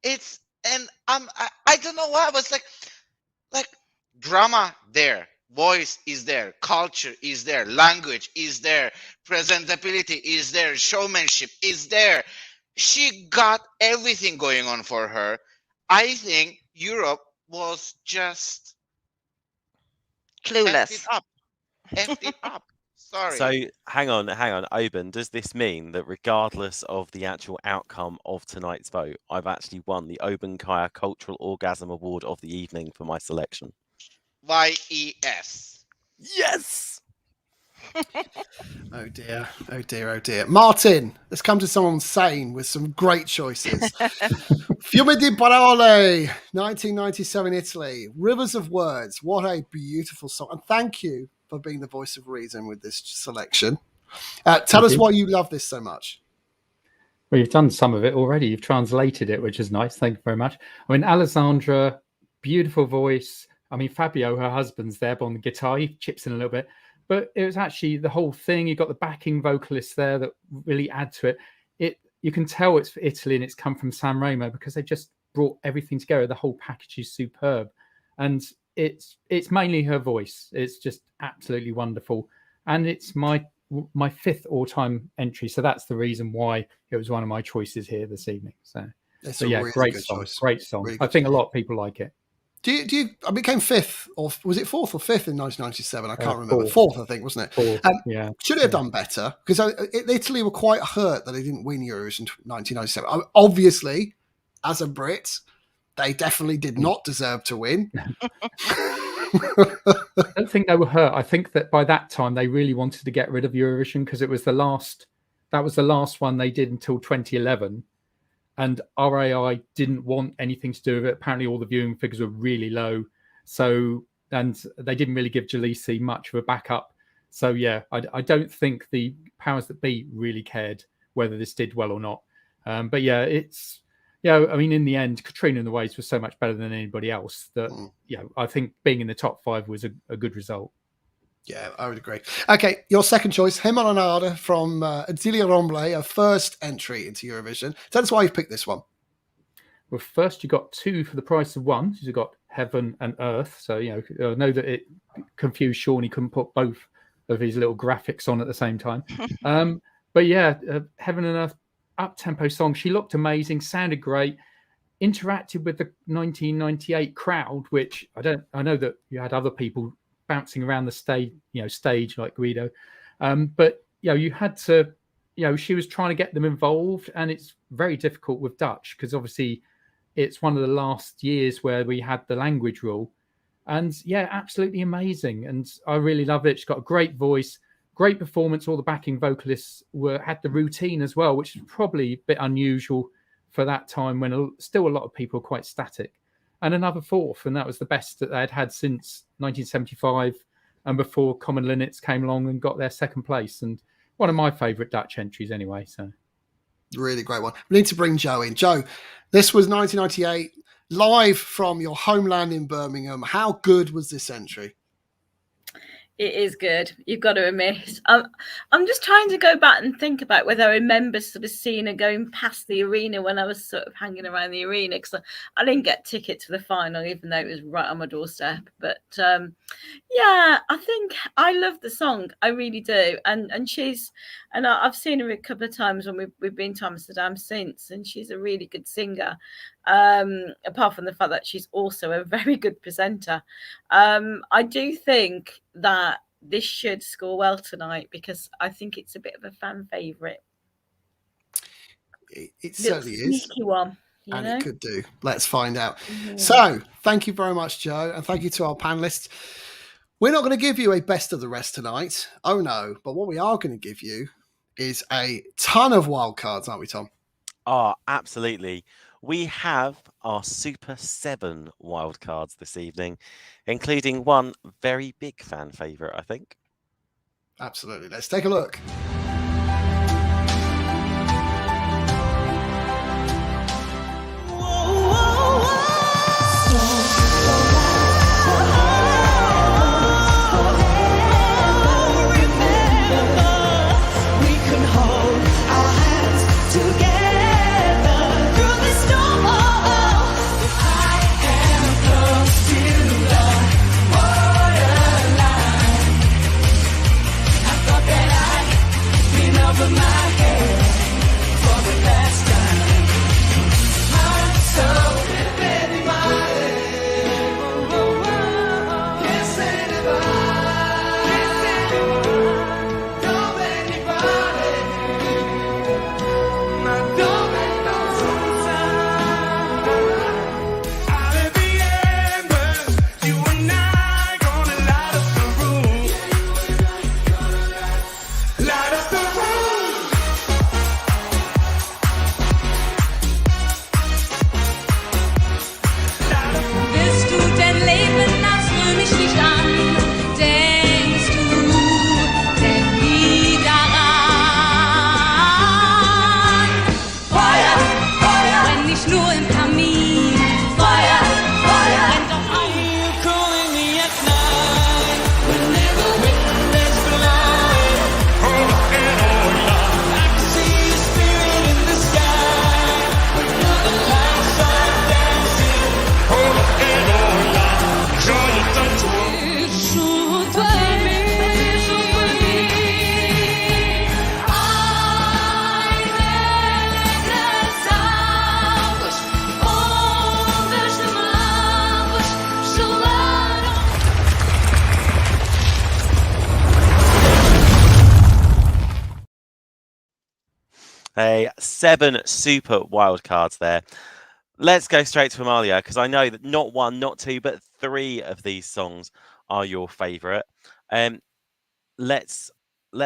I don't know why. I was like drama there, voice is there, culture is there, language is there, presentability is there, showmanship is there. She got everything going on for her. I think Europe was just Clueless. Effed it up. Sorry. So hang on, Oben. Does this mean that regardless of the actual outcome of tonight's vote, I've actually won the Oben Kaya Cultural Orgasm Award of the evening for my selection? YES. Yes. Oh dear, oh dear, oh dear. Martin, let's come to someone sane with some great choices. Fiumi di Parole, 1997 Italy. Rivers of Words. What a beautiful song. And thank you for being the voice of reason with this selection. Tell us why you love this so much. Well, you've done some of it already. You've translated it, which is nice. Thank you very much. I mean, Alessandra, beautiful voice. I mean, Fabio, her husband's there on the guitar. He chips in a little bit. But it was actually the whole thing. You've got the backing vocalists there that really add to it. You can tell it's for Italy and it's come from San Remo because they just brought everything together. The whole package is superb. And it's mainly her voice. It's just absolutely wonderful. And it's my fifth all-time entry. So that's the reason why it was one of my choices here this evening. So yeah, really great song. Choice. Great song. Really I think a lot of people like it. Do you? I became fifth, or was it fourth or fifth in 1997? I can't remember. Fourth, I think, wasn't it? Fourth, yeah. Should it have done better? Because Italy were quite hurt that they didn't win Eurovision 1997. Obviously, as a Brit, they definitely did not deserve to win. I don't think they were hurt. I think that by that time they really wanted to get rid of Eurovision because it was the last. That was the last one they did until 2011. And RAI didn't want anything to do with it. Apparently, all the viewing figures were really low. So, and they didn't really give Jalisi much of a backup. So, yeah, I don't think the powers that be really cared whether this did well or not. But yeah, I mean, in the end, Katrina and the Waves was so much better than anybody else that, I think being in the top five was a good result. Yeah, I would agree. Okay, your second choice, Hemel and Aarde from Adzilia Romble, a first entry into Eurovision. Tell us why you've picked this one. Well, first you got two for the price of one. You've got Heaven and Earth. So, I know that it confused Sean. He couldn't put both of his little graphics on at the same time. But yeah, Heaven and Earth, up-tempo song. She looked amazing, sounded great, interacted with the 1998 crowd, which I know that you had other people bouncing around the stage like Guido, but you had to, she was trying to get them involved, and it's very difficult with Dutch because obviously it's one of the last years where we had the language rule, and absolutely amazing, and I really love it. She's got a great voice, great performance. All the backing vocalists had the routine as well, which is probably a bit unusual for that time when still a lot of people are quite static. And another fourth, and that was the best that they had since 1975 and before Common Linnets came along and got their second place. And one of my favourite Dutch entries anyway. So, Really great one. We need to bring Joe in. Joe, this was 1998, live from your homeland in Birmingham. How good was this entry? It is good. You've got to admit. I'm just trying to go back and think about whether I remember sort of seeing her going past the arena when I was sort of hanging around the arena, because I didn't get tickets for the final, even though it was right on my doorstep. But yeah, I think I love the song. I really do. And I've seen her a couple of times when we've been to Amsterdam since, and she's a really good singer. Apart from the fact that she's also a very good presenter. I do think that this should score well tonight, because I think it's a bit of a fan favourite. It certainly is. Sneaky one. And know? It could do. Let's find out. Yeah. So, thank you very much, Joe, and thank you to our panelists. We're not going to give you a best of the rest tonight. Oh, no. But what we are going to give you is a ton of wild cards, aren't we, Tom? Oh, absolutely. We have our Super 7 wildcards this evening, including one very big fan favourite, I think. Absolutely. Let's take a look. Hey, 7 super wildcards there. Let's go straight to Amalia, because I know that not 1, not 2, but 3 of these songs are your favourite. Let's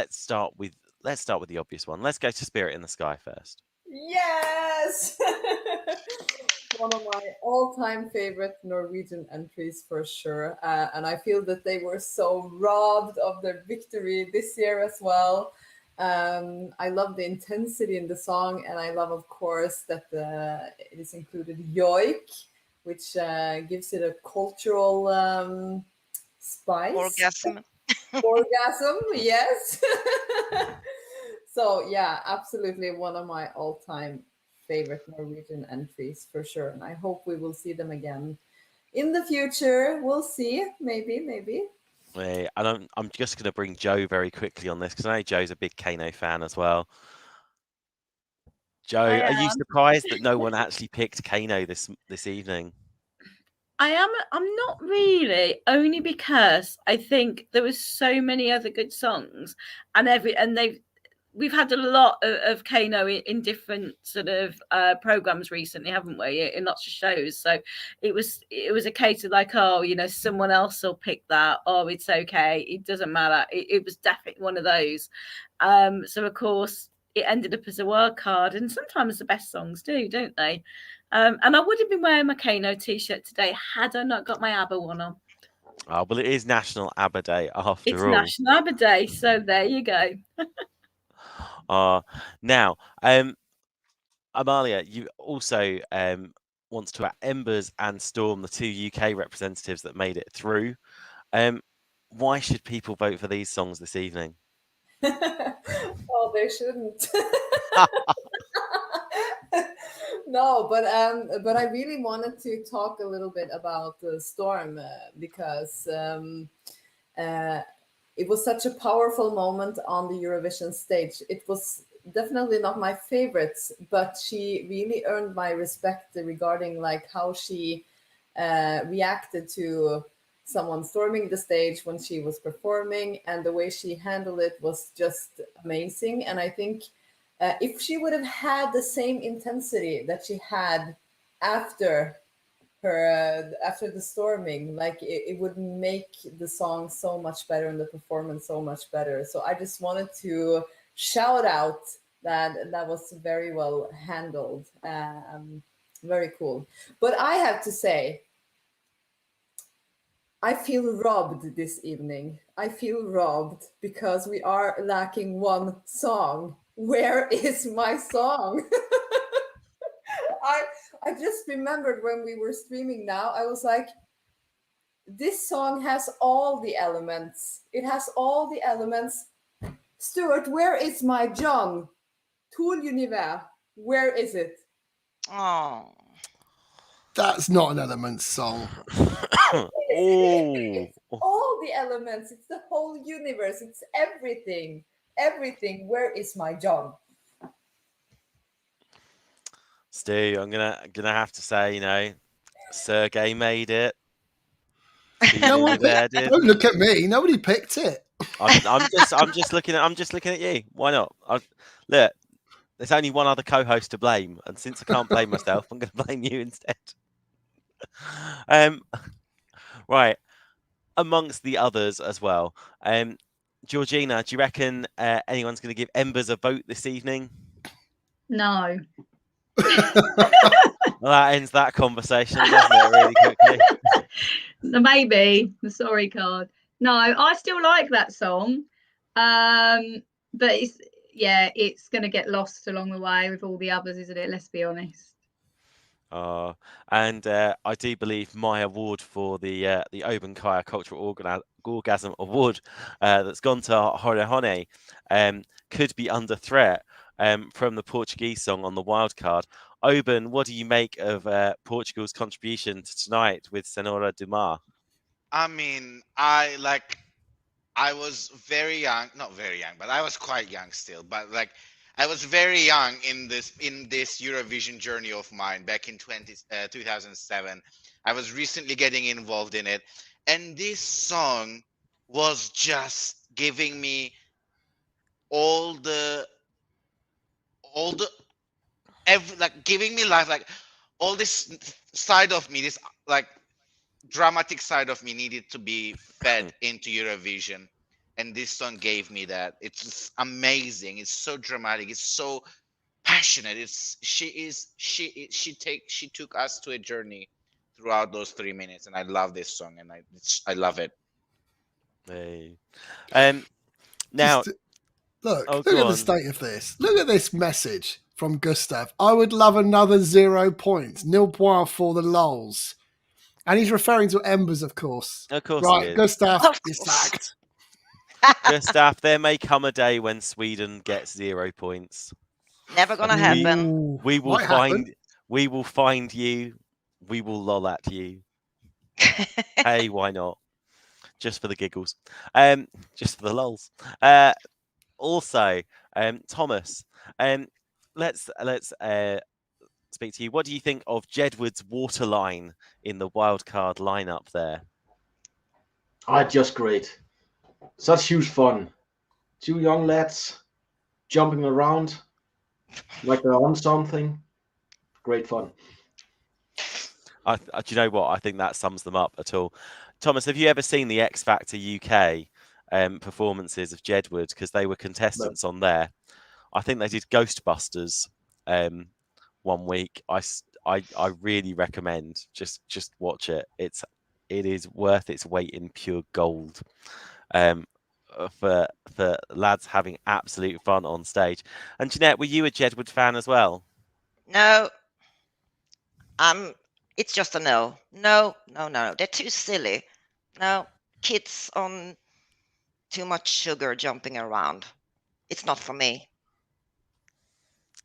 start with the obvious one. Let's go to Spirit in the Sky first. Yes! One of my all-time favorite Norwegian entries for sure. And I feel that they were so robbed of their victory this year as well. I love the intensity in the song, and I love, of course, that it is included yoik, which gives it a cultural spice. Orgasm. Orgasm, yes. So yeah, absolutely one of my all-time favorite Norwegian entries for sure, and I hope we will see them again in the future. We'll see, maybe. And I'm just going to bring Joe very quickly on this, because I know Joe's a big Kano fan as well. Joe, are you surprised that no one actually picked Kano this evening? I am. I'm not really, only because I think there was so many other good songs, and we've had a lot of Kano in different sort of programs recently, haven't we? In lots of shows. So it was a case of like, oh, someone else will pick that. Oh, it's okay. It doesn't matter. It was definitely one of those. So of course it ended up as a wild card, and sometimes the best songs do, don't they? And I would have been wearing my Kano t-shirt today had I not got my ABBA one on. Oh, well, it is National ABBA Day after It's all. National ABBA Day, so there you go. Now, Amalia, you also want to talk about Embers and Storm, the two UK representatives that made it through. Why should people vote for these songs this evening? Oh, they shouldn't. No, but I really wanted to talk a little bit about Storm because it was such a powerful moment on the Eurovision stage. It was definitely not my favorites, but she really earned my respect regarding like how she reacted to someone storming the stage when she was performing, and the way she handled it was just amazing. And I think if she would have had the same intensity that she had after her after the storming, like it would make the song so much better and the performance so much better. So I just wanted to shout out that was very well handled. Very cool. But I have to say, I feel robbed this evening. I feel robbed because we are lacking one song. Where is my song? I just remembered when we were streaming now, I was like, this song has all the elements. It has all the elements. Stuart, where is my John? Tout l'univers. Where is it? Oh. That's not an Elements song. Oh, All the elements. It's the whole universe. It's everything. Everything. Where is my John? Stu, I'm gonna have to say, you know, Sergey made it. No one There picked, did. don't look at me. Nobody picked it. I'm just looking at you. Why not? Look, there's only one other co-host to blame, and since I can't blame myself, I'm going to blame you instead. Right, amongst the others as well. Georgina, do you reckon anyone's going to give Embers a vote this evening? No. Well, that ends that conversation, doesn't it? Really quickly. Maybe the sorry card. No, I still like that song, but it's going to get lost along the way with all the others, isn't it? Let's be honest. And I do believe my award for the Obenkaya Cultural Orgasm Award that's gone to Horehronie could be under threat from the Portuguese song on the wild card. Oben, what do you make of Portugal's contribution to tonight with Senhora Do Mar? I mean, I was very young, not very young, but I was quite young still. But like, I was very young in this Eurovision journey of mine back in 2007. I was recently getting involved in it, and this song was just giving me giving me life, like all this side of me, this like dramatic side of me needed to be fed into Eurovision, and this song gave me that. It's just amazing. It's so dramatic. It's so passionate. She took us to a journey throughout those 3 minutes, and I love this song, and I love it. Hey, now look Oh, at go the on. state of this. Look at this message from Gustav. I would love another 0 points. Nil point for the lols. And he's referring to Embers, of course. Of course he Right, is. Gustav, Of you're course. sacked. Gustav, there may come a day when Sweden gets 0 points. Never gonna We- happen. Ooh, We will might happen. find you. We will lol at you. Hey, why not? Just for the giggles. Just for the lols. Also, Thomas, let's speak to you. What do you think of Jedward's Waterline in the wildcard lineup there? Just great. Such huge fun. Two young lads jumping around like they're on something. Great fun. Do you know what? I think that sums them up at all. Thomas, have you ever seen the X Factor UK performances of Jedward? Because they were contestants on there. I think they did Ghostbusters one week. I really recommend just watch it. It is worth its weight in pure gold. For lads having absolute fun on stage. And Jeanette, were you a Jedward fan as well? No, it's just a no. No. They're too silly. No, kids on too much sugar jumping around. It's not for me.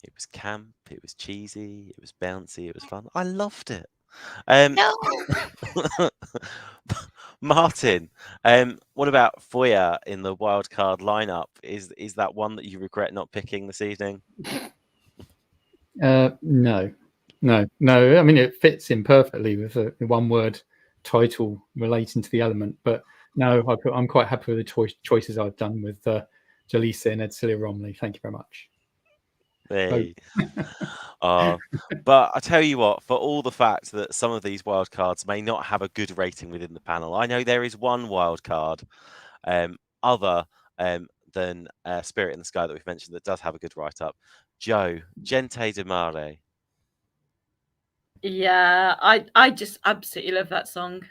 It was camp, it was cheesy, it was bouncy, it was fun. I loved it. No. Martin, what about Foya in the wildcard lineup? Is that one that you regret not picking this evening? No. I mean, it fits in perfectly with a one-word title relating to the element. But no, I'm quite happy with the choices I've done with Jalisa and Edcilia Romley. Thank you very much. Hey. But I tell you what, for all the fact that some of these wildcards may not have a good rating within the panel, I know there is one wildcard other than Spirit in the Sky that we've mentioned that does have a good write-up. Joe, Gente de Mare. Yeah, I just absolutely love that song.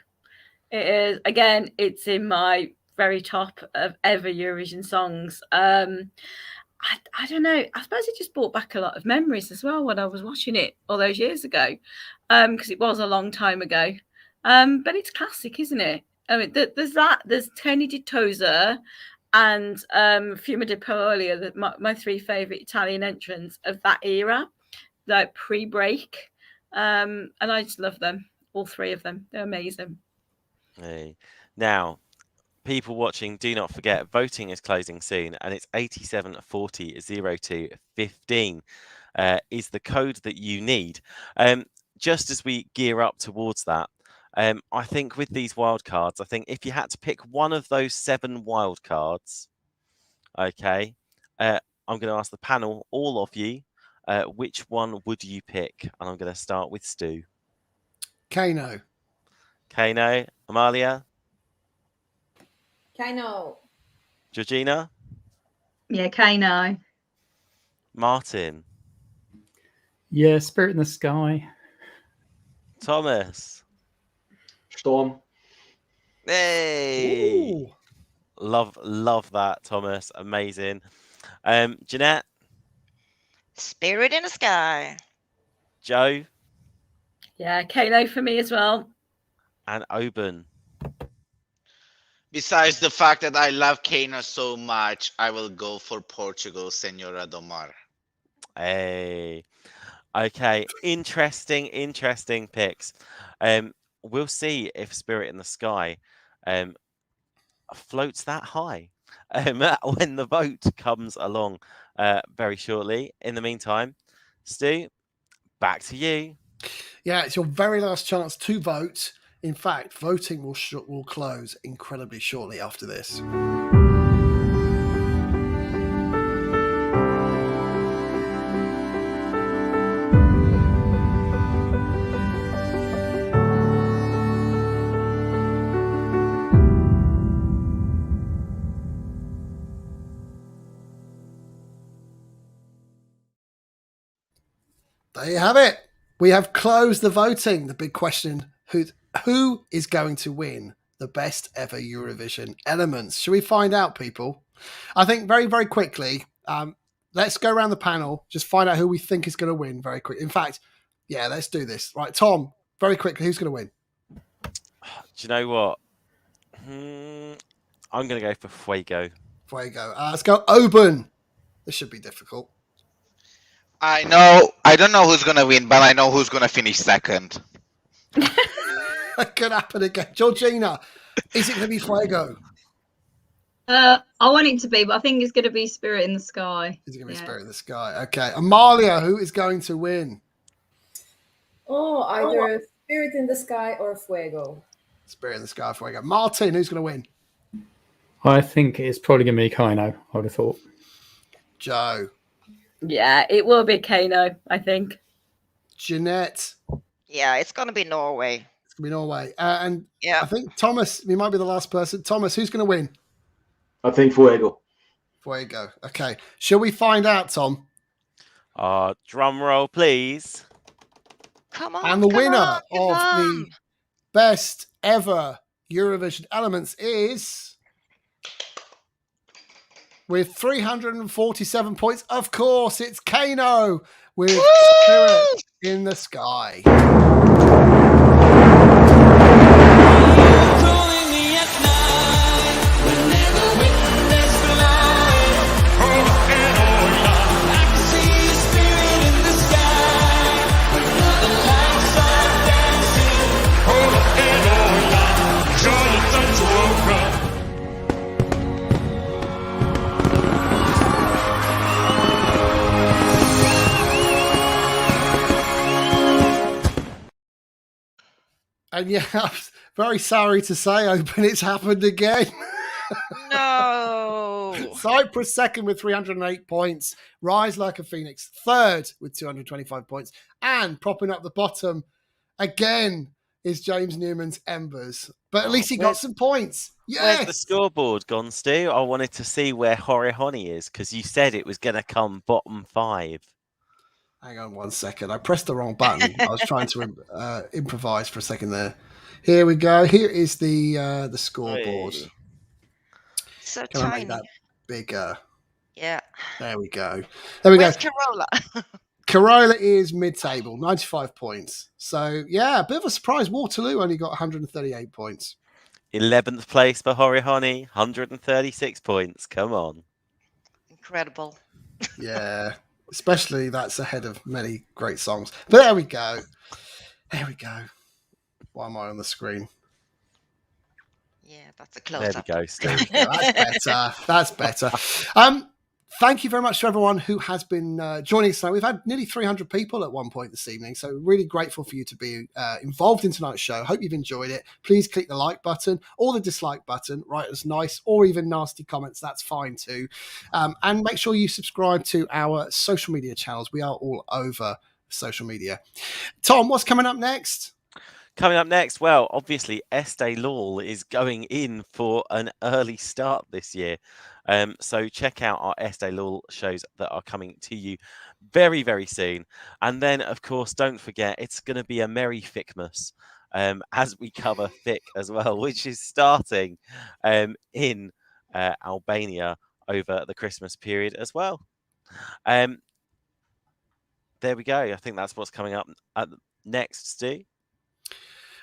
It is, again, it's in my very top of ever Eurovision songs. I don't know. I suppose it just brought back a lot of memories as well when I was watching it all those years ago, because it was a long time ago. But it's classic, isn't it? I mean, there's Tony di Tosa and Fiumi di Parole, my three favourite Italian entrants of that era, like pre-break. And I just love them, all three of them. They're amazing. Hey. Now, people watching, do not forget, voting is closing soon, and it's 87400215 is the code that you need. Just as we gear up towards that, I think with these wildcards, I think if you had to pick one of those 7 wildcards, okay, I'm going to ask the panel, all of you, which one would you pick? And I'm going to start with Stu. Kano. Amalia? Kano. Georgina? Yeah, Kano. Martin? Yeah, Spirit in the Sky. Thomas? Storm. Hey! Ooh. Love that, Thomas. Amazing. Jeanette? Spirit in the Sky. Joe? Yeah, Kano for me as well. And Oban? Besides the fact that I love Kano so much, I will go for Portugal, Senhora Do Mar. Hey. Okay, interesting picks. We'll see if Spirit in the Sky floats that high when the vote comes along very shortly. In the meantime, Stu, back to you. Yeah, it's your very last chance to vote. In fact, voting will close incredibly shortly after this. There you have it. We have closed the voting. The big question, who is going to win the best ever Eurovision elements? Should we find out, people? I think very, very quickly, let's go around the panel, just find out who we think is going to win very quickly. In fact, yeah, let's do this. Right, Tom, very quickly, who's going to win? Do you know what? I'm going to go for Fuego. Fuego. Let's go Oban. This should be difficult. I don't know who's going to win, but I know who's going to finish second. That could happen again. Georgina, is it going to be Fuego? I want it to be, but I think it's going to be Spirit in the Sky. Is it going to be Spirit in the Sky? Okay. Amalia, who is going to win? Oh, either Spirit in the Sky or Fuego. Spirit in the Sky, Fuego. Martin, who's going to win? I think it's probably going to be Kano, I would have thought. Joe. Yeah, it will be Kano, I think. Jeanette. Yeah, it's going to be Norway. It's going to be Norway. And Yeah. I think Thomas, you might be the last person. Thomas, who's going to win? I think Fuego. Fuego. Okay. Shall we find out, Tom? Drum roll, please. Come on. And the come winner on, come of on. the best ever Eurovision elements is with 347 points. Of course, it's Kano with Spirit in the Sky. And yeah, I'm very sorry to say, Open, it's happened again. No. Cyprus second with 308 points. Rise Like a Phoenix third with 225 points. And propping up the bottom again is James Newman's Embers. But at least he got some points. Where's the Yes. scoreboard gone, Stu? I wanted to see where Horehronie is because you said it was going to come bottom 5. Hang on 1 second. I pressed the wrong button. I was trying to improvise for a second there. Here we go. Here is the scoreboard. Hey. So Can I tiny. make that bigger? Yeah. There we go. There we Where's go. Carola? Carola is mid-table, 95 points. So, yeah, a bit of a surprise. Waterloo only got 138 points. 11th place for Horehronie, 136 points. Come on. Incredible. Yeah, especially that's ahead of many great songs. But there we go. There we go. Why am I on the screen? Yeah, that's a There close-up. we go, Steve. Yeah, that's better. That's better. Thank you very much to everyone who has been joining us tonight. We've had nearly 300 people at one point this evening, so really grateful for you to be involved in tonight's show. Hope you've enjoyed it. Please click the like button or the dislike button. Write us nice or even nasty comments. That's fine too. And make sure you subscribe to our social media channels. We are all over social media. Tom, what's coming up next? Coming up next, well, obviously, Estee Lauder is going in for an early start this year. So check out our Estee Lauder shows that are coming to you very, very soon. And then, of course, don't forget, it's going to be a merry Fickmas as we cover Fick as well, which is starting in Albania over the Christmas period as well. There we go. I think that's what's coming up next, Stu.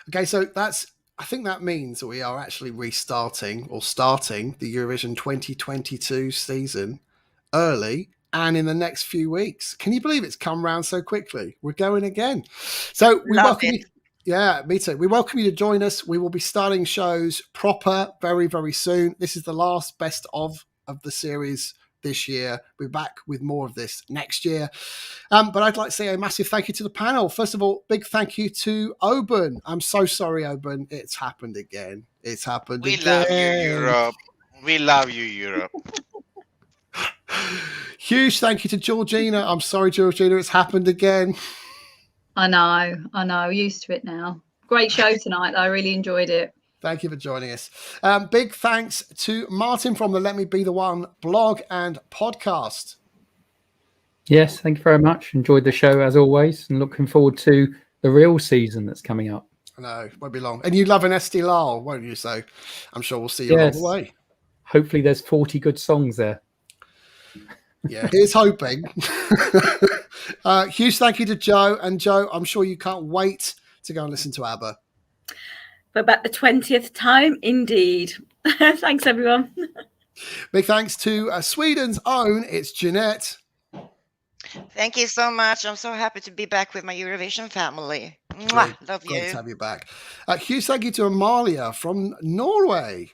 Okay, so I think that means that we are actually restarting or starting the Eurovision 2022 season early and in the next few weeks. Can you believe it's come round so quickly? We're going again. So we welcome you. Yeah, me too. We welcome you to join us. We will be starting shows proper very, very soon. This is the last best of the series this year. We're back with more of this next year. But I'd like to say a massive thank you to the panel. First of all, big thank you to Oben. I'm so sorry, Oben. It's happened again. It's happened We again. love you, Europe. We love you, Europe. Huge thank you to Georgina. I'm sorry, Georgina. It's happened again. I know. Used to it now. Great show tonight. I really enjoyed it. Thank you for joining us. Big thanks to Martin from the Let Me Be the One blog and podcast. Yes, thank you very much. Enjoyed the show as always and looking forward to the real season that's coming up. I know, it won't be long. And you love an Estee Lauder, won't you? So I'm sure we'll see you along the way. Hopefully there's 40 good songs there. Yeah, here's hoping. Huge thank you to Joe. And Joe, I'm sure you can't wait to go and listen to ABBA. For about the 20th time, indeed. Thanks, everyone. Big thanks to Sweden's own, it's Jeanette. Thank you so much. I'm so happy to be back with my Eurovision family. Mwah, love Great you. to have you back. Huge thank you to Amalia from Norway.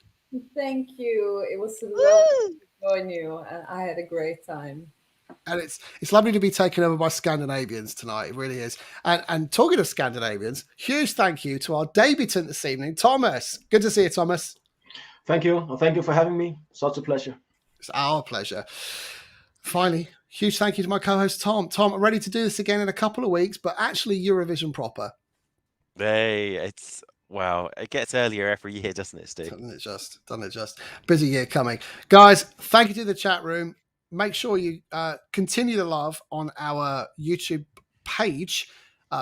Thank you. It was lovely to join you, and I had a great time. And it's lovely to be taken over by Scandinavians tonight. It really is. And talking of Scandinavians, huge thank you to our debutant this evening, Thomas. Good to see you, Thomas. Thank you. Thank you for having me. Such a pleasure. It's our pleasure. Finally, huge thank you to my co-host, Tom. Tom, I'm ready to do this again in a couple of weeks, but actually Eurovision proper. Hey, wow. It gets earlier every year, doesn't it, Steve? Doesn't it just. Busy year coming. Guys, thank you to the chat room. Make sure you continue the love on our YouTube page.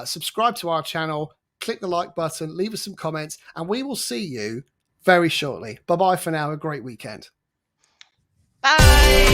Subscribe to our channel. Click the like button. Leave us some comments. And we will see you very shortly. Bye-bye for now. A great weekend. Bye.